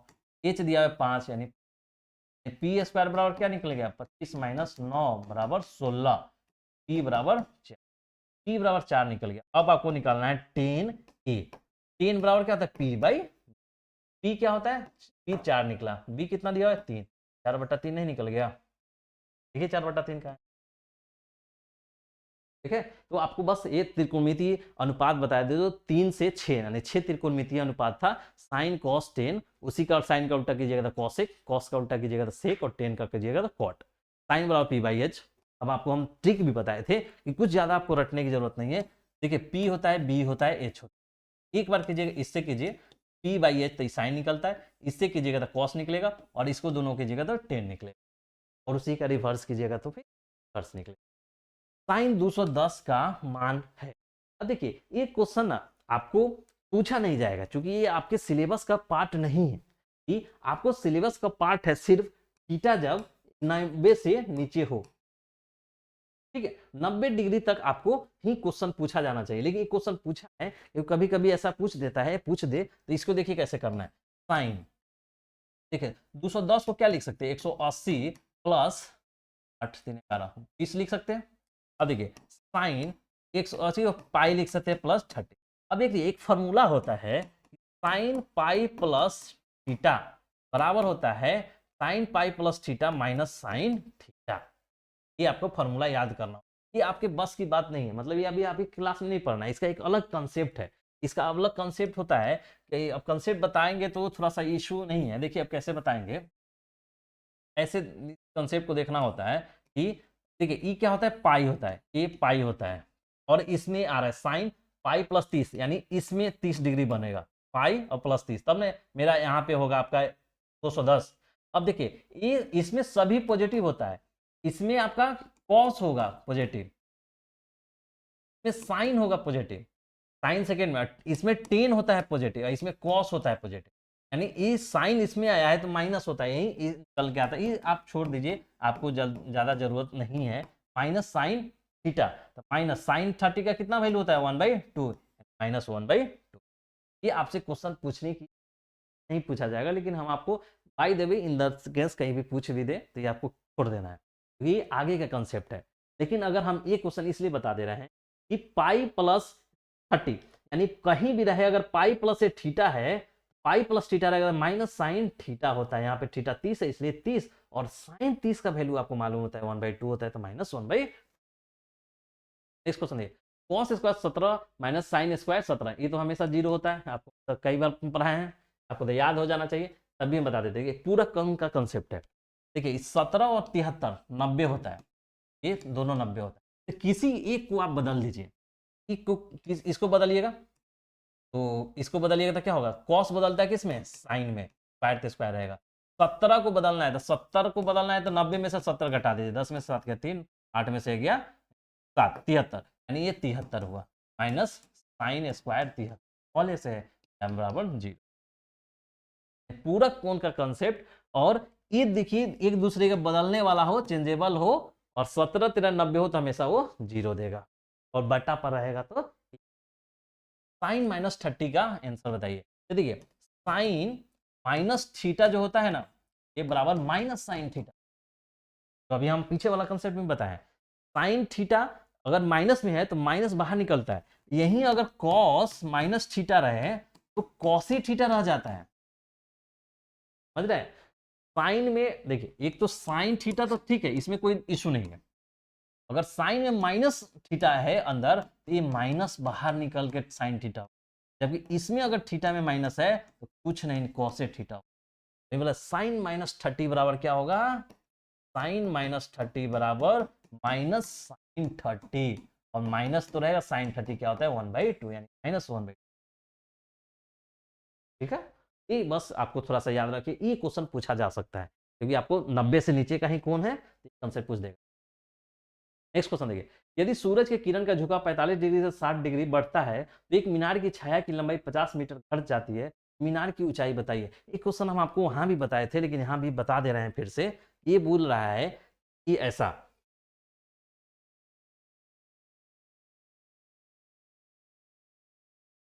एच दिया हुआ है 5, यानी पी स्क्वायर बराबर क्या निकल गया 25 माइनस 9 बराबर 16, पी बराबर 4, पी बराबर 4 निकल गया। अब आपको निकालना है 10 ए, 10 बराबर क्या होता है पी बाई, पी क्या होता है पी 4 निकला, बी कितना दिया हुआ है 3, 4/3 नहीं निकल गया, देखिए 4/3 का है, ठीक है। तो आपको बस ये त्रिकोणमितीय अनुपात बताया दे दो 3 से 6, यानी 6 त्रिकोणमितीय अनुपात था, साइन कॉस टेन, उसी का साइन का उल्टा कीजिएगा तो कॉसेक, कॉस का उल्टा कीजिएगा तो सेक और टेन का कीजिएगा तो कॉट, साइन बराबर पी बाई एच। अब आपको हम ट्रिक भी बताए थे कि कुछ ज्यादा आपको रटने की जरूरत नहीं है, देखिए पी होता है बी होता है एच होता है, एक बार कीजिएगा इससे कीजिए पी बाई एच तो साइन निकलता है, इससे कीजिएगा तो कॉस निकलेगा और इसको दोनों कीजिएगा तो टेन निकलेगा, और उसी का रिवर्स कीजिएगा तो फिर रिवर्स निकलेगा। साइन 210 का मान है। अब देखिए ये क्वेश्चन ना आपको पूछा नहीं जाएगा क्योंकि ये आपके सिलेबस का पार्ट नहीं है, कि आपको सिलेबस का पार्ट है सिर्फ थीटा जब 90 से नीचे हो, ठीक है 90 डिग्री तक आपको ही क्वेश्चन पूछा जाना चाहिए, लेकिन ये क्वेश्चन पूछा है कभी कभी ऐसा पूछ देता है, पूछ दे तो इसको देखिए कैसे करना है। साइन ठीक है 210 को क्या लिख सकते हैं 180 प्लस 8 3 11 20 लिख सकते हैं। अब देखिए साइन 180 और पाई लिख सकते हैं प्लस 30। अब देखिए एक फॉर्मूला होता है साइन पाई प्लस थीटा बराबर होता है sine pi plus theta minus sine theta, ये आपको फॉर्मूला याद करना, ये आपके बस की बात नहीं है, मतलब ये अभी आपकी क्लास में नहीं पढ़ना है, इसका एक अलग कंसेप्ट है, इसका अलग कंसेप्ट होता है कि अब कंसेप्ट बताएंगे तो थोड़ा सा इशू नहीं है। देखिए अब कैसे बताएंगे, ऐसे कंसेप्ट को देखना होता है कि देखिए ई क्या होता है पाई होता है, ए पाई होता है और इसमें आ रहा है साइन पाई प्लस 30, यानी इसमें 30 डिग्री बनेगा पाई और प्लस 30, तब ने मेरा यहाँ पे होगा आपका 210। अब देखिए ये इसमें सभी पॉजिटिव होता है, इसमें आपका कॉस होगा पॉजिटिव, इसमें साइन होगा पॉजिटिव, साइन सेकेंड में, इसमें टेन होता है पॉजिटिव, इसमें कॉस होता है पॉजिटिव, यानी ये साइन इसमें आया है तो माइनस होता है, यही कल क्या आता है, ये आप छोड़ दीजिए, आपको ज्यादा जरूरत नहीं है। माइनस साइन थीटा, तो माइनस साइन 30 का कितना वैल्यू होता है 1/2, माइनस 1/2। ये आपसे क्वेश्चन पूछने की नहीं पूछा जाएगा, लेकिन हम आपको by the way in the case कहीं भी पूछ भी दे तो ये आपको छोड़ देना है, ये आगे का कंसेप्ट है। लेकिन अगर हम ये क्वेश्चन इसलिए बता दे रहे हैं कि पाई प्लस 30, यानी कहीं भी रहे अगर पाई प्लस से थीटा है, पाई प्लस थीटा रहेगा माइनस साइन थीटा होता है, यहाँ पे थीटा 30 है इसलिए 30, और साइन 30 का वैल्यू आपको मालूम होता है 1/2 होता है तो माइनस 1/2। नेक्स्ट क्वेश्चन देखिए cos square 17 minus sine square 17, ये तो हमेशा जीरो होता है, आपको तो कई बार पढ़ाए हैं, आपको तो याद हो जाना चाहिए, तभी हम बता देते हैं पूरा कम का कंसेप्ट है। देखिए 17 और 73 90 होता है, ये दोनों 90 होता है, तो किसी एक को आप बदल दीजिए, इसको बदलिएगा, तो इसको बदलिएगा तो क्या होगा कॉस बदलता है किसमें साइन में, स्क्वायर तो स्क्वायर रहेगा। 17 को बदलना है तो 70 को बदलना है तो 90 में से 70 घटा दीजिए, 10 में से 7 गया 3, 8 में से गया 7, 73, यानी ये 73 हुआ माइनस साइन स्क्वायर 73, और ऐसे है m बराबर 0, पूरा कोण का कंसेप्ट। और ये देखिए एक दूसरे के बदलने वाला हो, चेंजेबल हो, और 17 13 90 हो तो हमेशा वो 0 देगा, और बटा पर रहेगा तो साइन माइनस 30 का आंसर बताइए। तो देखिए साइन माइनस थीटा जो होता है ना, ये बराबर माइनस साइन थीटा, तो अभी हम पीछे वाला कंसेप्ट में बताएं, साइन थीटा अगर माइनस में है तो माइनस बाहर निकलता है, यहीं अगर कॉस माइनस थीटा रहे तो कॉसी थीटा रह जाता है, समझ रहे हैं। साइन में देखिए एक तो साइन थीटा तो ठीक है, इसमें कोई इशू नहीं है, अगर साइन में माइनस थीटा है अंदर तो ये माइनस बाहर निकल के साइन थीटा, जबकि इसमें अगर थीटा में माइनस है तो कुछ नहीं कॉसे थीटा, बोला साइन माइनस 30 बराबर क्या होगा, साइन माइनस 30 बराबर माइनस साइन 30, और माइनस तो रहेगा साइन 30 क्या होता है 1/2, यानी माइनस 1/2, ठीक है। ये बस आपको थोड़ा सा याद रखिए, ये क्वेश्चन पूछा जा सकता है, क्योंकि आपको 90 से नीचे का ही कोण है, कंसेप्ट पूछ देगा। नेक्स्ट क्वेश्चन देखिए, यदि सूरज के किरण का झुकाव 45 डिग्री से 60 डिग्री बढ़ता है तो एक मीनार की छाया की लंबाई 50 मीटर घट जाती है, मीनार की ऊंचाई बताइए। एक क्वेश्चन हम आपको वहां भी बताए थे, लेकिन यहाँ भी बता दे रहे हैं फिर से। ये बोल रहा है कि ऐसा,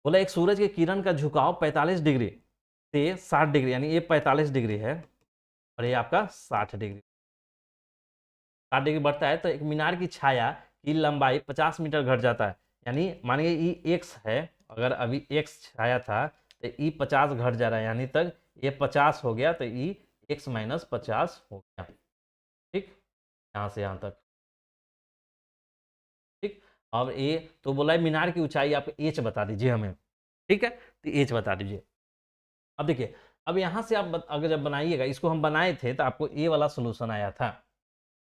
बोला एक सूरज के किरण का झुकाव 45 डिग्री से 60 डिग्री, यानी ये 45 डिग्री है और ये आपका 60 डिग्री, 60 डिग्री बढ़ता है तो एक मीनार की छाया की लंबाई 50 मीटर घट जाता है। यानी मानिए ई एक्स है, अगर अभी एक्स छाया था तो ई 50 घट जा रहा है, यानी तक ये 50 हो गया तो ई एक्स माइनस 50 हो गया। ठीक, यहाँ से यहाँ तक। ठीक, अब ए तो बोला है मीनार की ऊंचाई आप एच बता दीजिए हमें। ठीक है, तो एच बता दीजिए। अब देखिए, अब यहाँ से आप अगर जब बनाइएगा, इसको हम बनाए थे तो आपको ए वाला सोल्यूशन आया था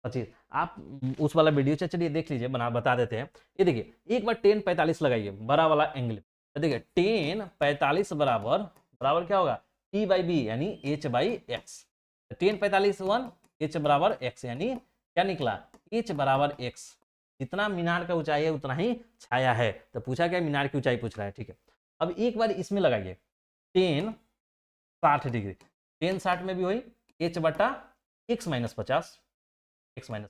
25। आप उस वाला वीडियो चलिए देख लीजिए, बता देते हैं। ये देखिए, एक बार 10 45 लगाइए बड़ा वाला एंगल। तो देखिए 10 45 बराबर बराबर क्या होगा, टी बाई बी यानी एच बाई एक्स। 10 45 1, एच बराबर एक्स, यानी क्या निकला, एच बराबर एक्स। जितना मीनार का ऊंचाई है उतना ही छाया है। तो पूछा क्या, मीनार की ऊंचाई पूछ रहा है। ठीक है, अब एक बार इसमें लगाइए 10 60 डिग्री, 10 60 में भी वही एच बटा एक्स माइनस 50, एक्स माइनस।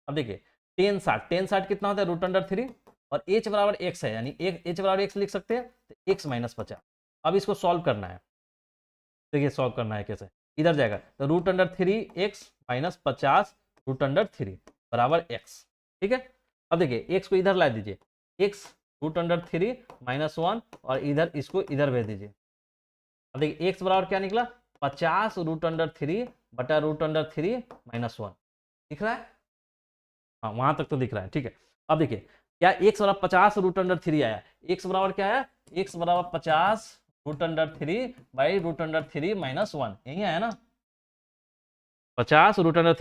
अब देखिए 10 60 कितना होता है, रूट अंडर 3, और एच बराबर एक्स है, यानी एच बराबर एक्स लिख सकते हैं, तो एक्स माइनस 50। अब इसको सॉल्व करना है। देखिए सॉल्व करना है कैसे, इधर जाएगा तो root under 3 X minus 50 root under 3 बराबर एक्स। ठीक है, अब देखिए एक्स को इधर ला दीजिए, एक्स रूट अंडर 3 माइनस 1, और इधर इसको इधर भेज दीजिए। अब देखिए एक्स बराबर क्या निकला, 50 रूट अंडर 3 बटा रूट अंडर 3 माइनस 1। दिख रहा है, हाँ वहां तक तो दिख रहा है। ठीक है, अब देखिए क्या एक्स बराबर 50 रूट अंडर 3 आया, एक्स बराबर क्या आया, एक्स बराबर 50 root under 3 by root under 3 minus 1, यही आया ना, 50 रूट अंडर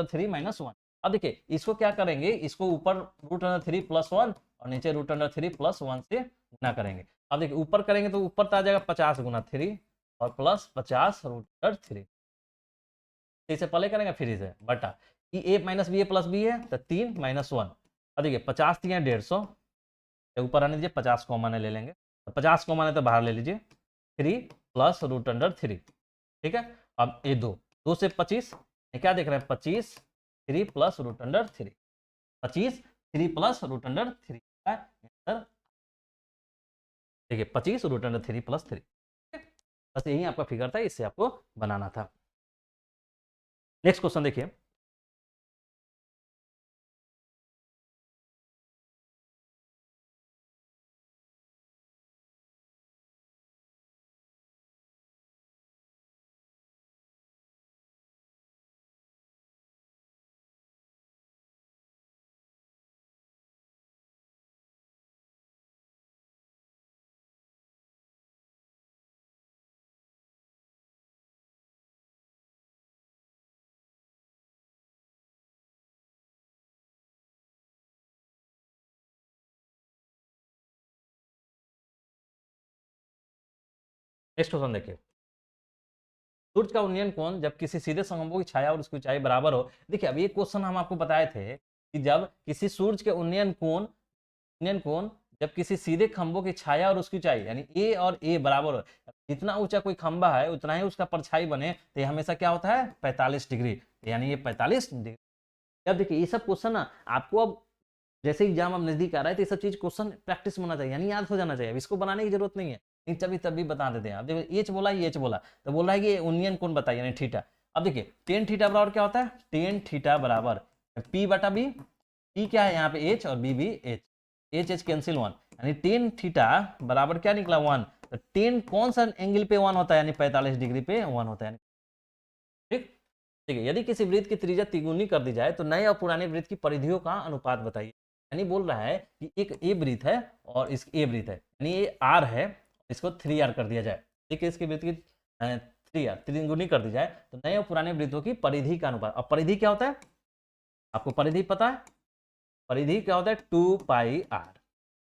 3 माइनस 1। अब देखिए इसको क्या करेंगे, इसको ऊपर रूट अंडर 3 प्लस 1 और नीचे रूट अंडर 3 प्लस 1 से गुना करेंगे। अब देखिए ऊपर करेंगे तो ऊपर तो आ जाएगा 50 गुना 3 और प्लस 50 रूट अंडर 3। इसे पहले करेंगे फिर इसे बटा कि ए माइनस बी ए प्लस बी है तो 3 माइनस 1। अब देखिए 50 दिए 150, ऊपर आने दीजिए, 50 कॉमन है ले लेंगे, तो 50 कॉमन है तो बाहर ले लीजिए, 3 प्लस रूट अंडर 3। ठीक है, अब ए 2 से 25 क्या देख रहे हैं, 25 3 plus root under 3, 25 3 plus root under 3 देखिए 25 रूट अंडर 3 प्लस 3। बस यही आपका फिगर था, इससे आपको बनाना था। नेक्स्ट क्वेश्चन देखिए, नेक्स्ट क्वेश्चन देखिए, सूर्य का उन्नयन कोण जब किसी सीधे समकोण की छाया और उसकी ऊंचाई बराबर हो। देखिए अब ये क्वेश्चन हम आपको बताए थे कि जब किसी सूर्य के उन्नयन कोण जब किसी सीधे खंभों की छाया और उसकी ऊंचाई यानी ए और ए बराबर हो, जितना ऊंचा कोई खंभा है उतना ही उसका परछाई बने, तो ये हमेशा क्या होता है 45 डिग्री, यानी ये 45 डिग्री। अब देखिए ये सब क्वेश्चन ना आपको अब जैसे एग्जाम अब नजदीक आ रहा है तो ये सब चीज क्वेश्चन प्रैक्टिस में होना चाहिए, यानी याद हो जाना चाहिए। अब इसको बनाने की जरूरत नहीं है, तभी बता देते हैं। अब देखो एच बोला, ये एच बोला तो बोल रहा है कि उन्नयन कोण बताइए, यानी थीटा। अब देखिए टेन थीटा बराबर क्या होता है, टेन थीटा बराबर पी बटा बी, पी क्या है यहाँ पे एच और बी भी एच, एच एच कैंसिल 1, यानी टेन थीटा बराबर क्या निकला 1। तो टेन कौन सा एंगल पे 1 होता है, यानी 45 डिग्री पे 1 होता है। ठीक, ठीक है, यदि किसी वृत्त की त्रिज्या तिगुनी कर दी जाए तो नए और पुराने वृत्त की परिधियों का अनुपात बताइए। यानी बोल रहा है कि एक ए वृत्त है और इस ए वृत्त है, यानी ये आर है, इसको 3r कर दिया जाए। ठीक है, इसके वृत्त की 3r त्रिगुनी कर दी जाए तो नए और पुराने वृत्तों की परिधि का अनुपात। अब परिधि क्या होता है, आपको परिधि पता है, परिधि क्या होता है 2 पाई आर,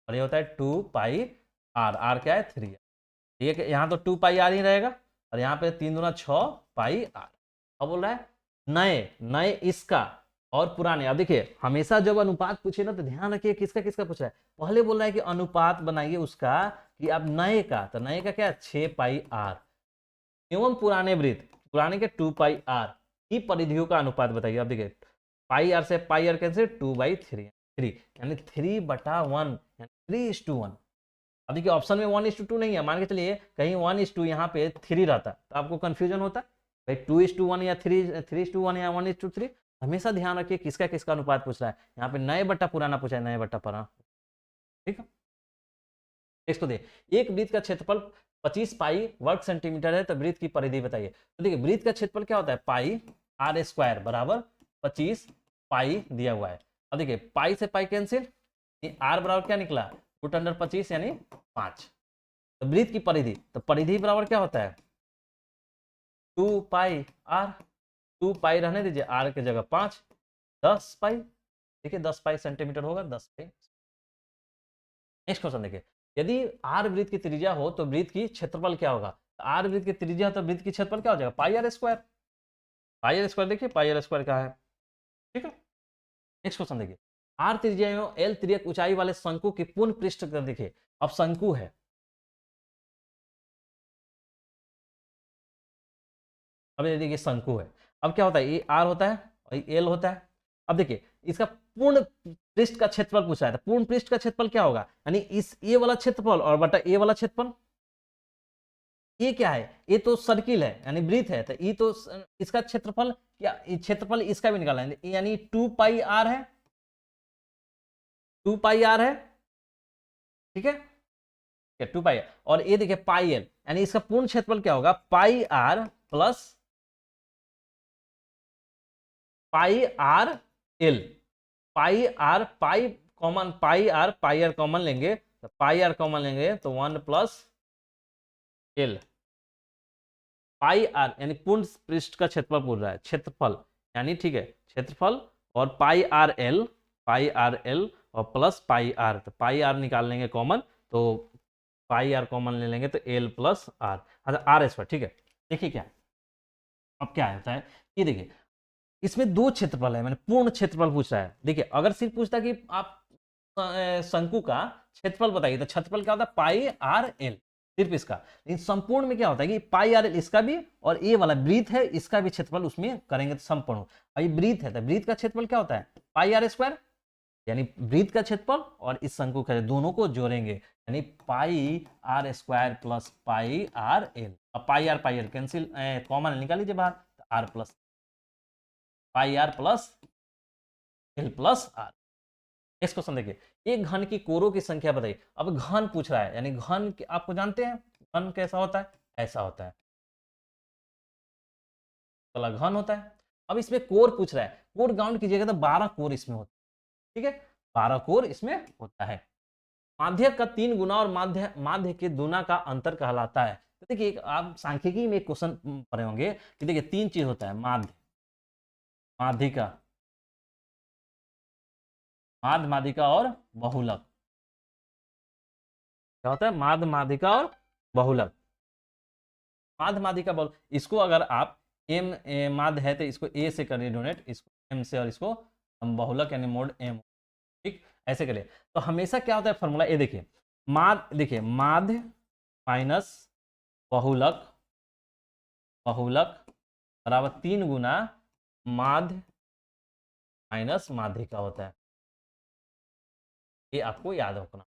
और ये होता है 2 पाई आर, आर क्या है 3r। ठीक है, यहाँ तो 2 पाई आर ही रहेगा और यहाँ पे 3 दूना 6 पाई आर। अब बोल रहा है नए नए इसका और पुराने। अब देखिए हमेशा जब अनुपात पूछे ना तो ध्यान रखिए किसका किसका पूछ रहा है। पहले बोल रहा है कि अनुपात बनाइए उसका कि अब नए का, तो नए का क्या है 6πr एवं पुराने वृत्त, पुराने के 2πr की परिधियों का अनुपात बताइए। अब देखिए πr से πr कैंसिल 2/3 यानी 3/1 यानी 3:1। अब देखिए ऑप्शन में 1:2 नहीं है, मान के चलिए कहीं 1:2 यहाँ पे 3 रहता तो आपको कंफ्यूजन होता भाई 2:1 या 3:1 या 1:3। हमेशा ध्यान रखिए किसका किसका अनुपात पूछ रहा है। यहाँ पे नए बट्टा पुराना पूछा है, नए बट्टा पुराना। ठीक है, इसको दे एक वृत्त का क्षेत्रफल 25 पाई वर्ग सेंटीमीटर है तो वृत्त की परिधि बताइए। तो देखिए वृत्त का क्षेत्रफल क्या होता है πr² बराबर 25 पाई दिया हुआ है। अब देखिए पाई से पाई कैंसिल, आर बराबर क्या निकला √25 यानी 5। तो वृत्त की परिधि, तो परिधि बराबर क्या होता है 2πr, 2π रहने दीजिए आर की जगह 5, 10 पाई। देखिए 10 पाई सेंटीमीटर होगा 10 पाई। नेक्स्ट क्वेश्चन देखिए यदि आर वृत्त की त्रिज्या हो तो वृत्त की क्षेत्रफल क्या होगा। आर वृत्त की त्रिज्या तो वृत्त की क्षेत्रफल क्या हो जाएगा πr²। πr² देखिए πr² क्या है। ठीक है, नेक्स्ट क्वेश्चन देखिए आर त्रिज्या एवं एल त्रिज्यक ऊंचाई वाले शंकु की पूर्ण पृष्ठ देखिए। अब शंकु है, अब ये देखिए शंकु है। अब क्या होता है ये आर होता है और ये एल होता है। अब देखिए इसका पूर्ण पृष्ठ का क्षेत्रफल पूछा है, तो पूर्ण पृष्ठ का क्षेत्रफल क्या होगा यानी इस ए वाला क्षेत्रफल और बटा ए वाला क्षेत्रफल। ये क्या है, ये तो सर्किल है यानी वृत्त है, तो ये तो इसका क्षेत्रफल क्या, क्षेत्रफल इसका भी निकाला है यानी 2πr है, 2πr है। ठीक है 2π, और ये देखिए πl यानी इसका पूर्ण क्षेत्रफल क्या होगा πr plus πrl। πr pi common, πr common लेंगे तो πr कॉमन लेंगे तो 1 + l। πr यानी पूर्ण पृष्ठ का क्षेत्रफल बोल रहा है, क्षेत्रफल यानी ठीक है क्षेत्रफल, और πrl और प्लस πr, तो πr निकाल लेंगे कॉमन तो πr कॉमन ले लेंगे तो l + r। अच्छा r²। ठीक है देखिए क्या है, अब क्या होता है ये देखिए इसमें दो क्षेत्रफल है, मैंने पूर्ण क्षेत्रफल पूछ रहा है। देखिए अगर सिर्फ पूछता कि आप शंकु का क्षेत्रफल बताइए तो क्षेत्रफल क्या होता है πrl सिर्फ इसका। लेकिन संपूर्ण में क्या होता है कि πrl इसका भी और ये वाला वृत्त है इसका भी क्षेत्रफल उसमें करेंगे तो संपूर्ण। अब ये वृत्त है तो वृत्त का क्षेत्रफल क्या होता है πr² यानी वृत्त का क्षेत्रफल और इस शंकु का दोनों को जोड़ेंगे यानी πr² प्लस πrl। अब πr कैंसिल कॉमन निकाल लीजिए बाहर तो r plus πr plus l plus r। Next question देखिए एक घन की कोरों की संख्या बताइए। अब घन पूछ रहा है यानी घन आपको जानते हैं घन कैसा होता है, ऐसा होता है घन होता है। अब इसमें कोर पूछ रहा है, कोर काउंट कीजिएगा तो 12 कोर इसमें होता है। ठीक है 12 कोर इसमें होता है। माध्यक का 3 गुना और माध्य के दूना का अंतर कहलाता है। तो देखिए आप सांख्यिकी में एक क्वेश्चन पढ़े होंगे कि देखिए 3 चीज होता है माध्यिका, माध्यिका और बहुलक। क्या होता है माध्यिका और बहुलक। माध्यिका बहुलक इसको अगर आप एम माध्य है तो इसको ए से करिए डोनेट, इसको एम से, और इसको हम बहुलक यानी मोड एम। ठीक ऐसे करिए तो हमेशा क्या होता है फॉर्मूला ये देखिए देखिए माध्य माइनस बहुलक बराबर 3 गुना माध्य माइनस माध्यिका होता है। ये आपको याद रखना।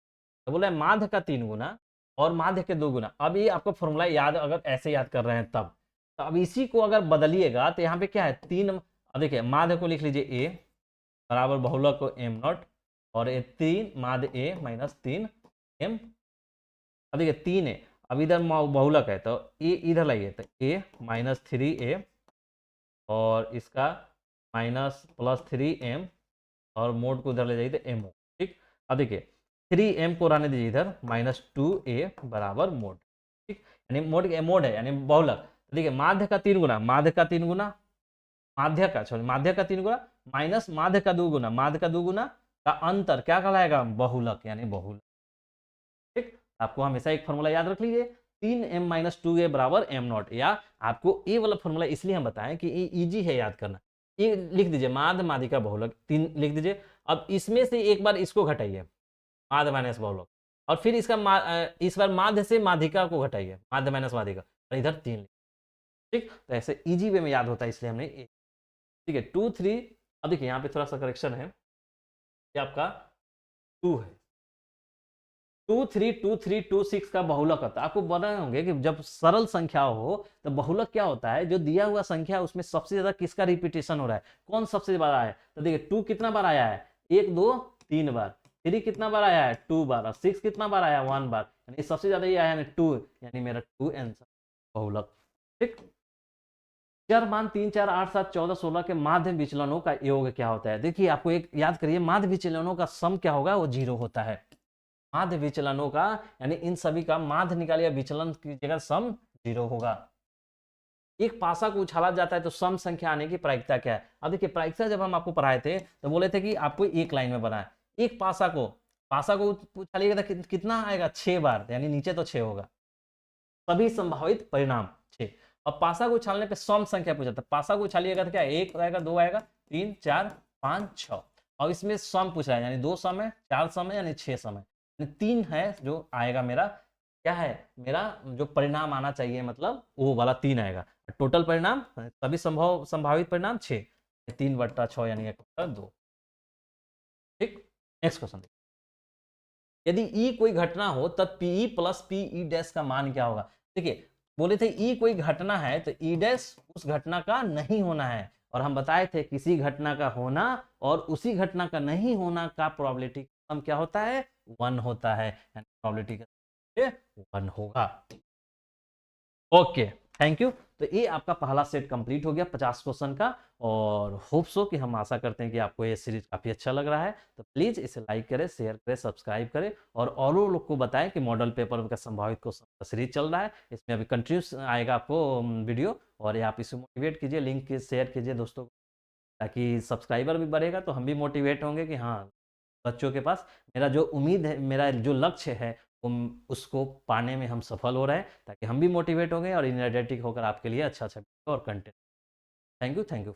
तो बोला है माध्य का 3 गुना और माध्य के 2 गुना। अब ये आपको फॉर्मूला याद, अगर ऐसे याद कर रहे हैं तब, तो अब इसी को अगर बदलिएगा तो यहाँ पे क्या है 3। अब देखिए माध्य को लिख लीजिए a बराबर बहुलक को m0 और ये 3 माध्य a माइनस 3 m। अब देखिए 3 है, अब इधर बहुलक है तो a इधर लाइए तो a माइनस 3a और इसका माइनस प्लस 3m और मोड को इधर ले जाइए तो m। ठीक अब देखिए 3m को रहने दीजिए इधर माइनस 2a बराबर मोड। ठीक यानी मोड है यानी बहुलक। देखिए माध्य का 3 गुना माध्य का 3 गुना माइनस माध्य का 2 गुना का अंतर क्या कहलाएगा बहुलक यानी बहुलक। ठीक आपको हमेशा एक फॉर्मूला याद रख लीजिए 3m-2a बराबर m नॉट, या आपको ए वाला फॉर्मूला इसलिए हम बताएं कि ये इजी है याद करना। ये लिख दीजिए माध्य माध्यिका बहुलक 3 लिख दीजिए। अब इसमें से एक बार इसको घटाइए, माध्य माइनस बहुलक, और फिर इस बार माध्य से माध्यिका को घटाइए, माध्य माइनस माध्यिका, और इधर 3। ठीक, तो ऐसे इजी वे में याद होता है, इसलिए हमने ठीक है 2 3। अब देखिए यहाँ पे थोड़ा सा करेक्शन है, ये आपका 2 है, 2 3 2 3 2 6 का बहुलक होता है। आपको बताए होंगे कि जब सरल संख्या हो तो बहुलक क्या होता है, जो दिया हुआ संख्या उसमें सबसे ज्यादा किसका रिपीटेशन हो रहा है, कौन सबसे बार आया है। तो देखिए 2 कितना बार आया है, 1 2 3 बार, 3 कितना बार आया है 2 बार, और 6 कितना बार आया है 1 बार, यानी सबसे ज्यादा ये आया है 2, यानी मेरा 2 आंसर बहुलक। ठीक, चर मान 3 4 8 7 14 16 के माध्य विचलनों का योग क्या होता है। देखिए आपको एक याद करिए, माध्य विचलनों का सम क्या होगा, वो 0 होता है। माध्य विचलनों का यानी इन सभी का माध्य निकालिए, विचलन की जगह सम 0 होगा। एक पासा को उछाला जाता है तो सम संख्या आने की प्रायिकता क्या है। अब देखिए प्रायिकता जब हम आपको पढ़ाए थे तो बोले थे कि आपको एक लाइन में बनाए, एक पासा को उछालिएगा तो कितना आएगा 6 बार, यानी नीचे तो 6 होगा। सभी संभावित परिणाम 6। अब पासा को उछालने पे सम संख्या पूछा था, पासा को उछालिएगा तो क्या 1 आएगा, 2 आएगा, 3 4 5 6। और इसमें सम पूछ रहा है, यानी 2 सम है, 4 सम है, यानी 6 सम है, 3 है जो आएगा मेरा, क्या है मेरा जो परिणाम आना चाहिए, मतलब वो वाला 3 आएगा। टोटल परिणाम सभी संभावित परिणाम 6, 3/6 यानी 1/2। ठीक, नेक्स्ट क्वेश्चन। यदि ई कोई घटना हो तब पीई प्लस पीई डैश का मान क्या होगा। देखिए बोले थे ई कोई घटना है तो ई डैश उस घटना का नहीं होना है, और हम बताए थे किसी घटना का होना और उसी घटना का नहीं होना का प्रोबेबिलिटी सम क्या होता है, 1 होता है, यानी प्रोबेबिलिटी का 1 होगा। Okay, thank you. तो ये आपका पहला सेट कंप्लीट हो गया 50 क्वेश्चन का, और होप सो कि हम आशा करते हैं कि आपको ये सीरीज काफ़ी अच्छा लग रहा है। तो प्लीज़ इसे लाइक करें, शेयर करें, सब्सक्राइब करें, और औरों लोग को बताएं कि मॉडल पेपर का संभावित क्वेश्चन का सीरीज चल रहा है। इसमें अभी कंटिन्यूस आएगा आपको वीडियो, और ये आप इसे मोटिवेट कीजिए, लिंक शेयर कीजिए दोस्तों, ताकि सब्सक्राइबर भी बढ़ेगा तो हम भी मोटिवेट होंगे कि हाँ बच्चों के पास मेरा जो उम्मीद है, मेरा जो लक्ष्य है उसको पाने में हम सफल हो रहे हैं, ताकि हम भी मोटिवेट होंगे और एनर्जेटिक होकर आपके लिए अच्छा अच्छा और content. Thank you, thank you.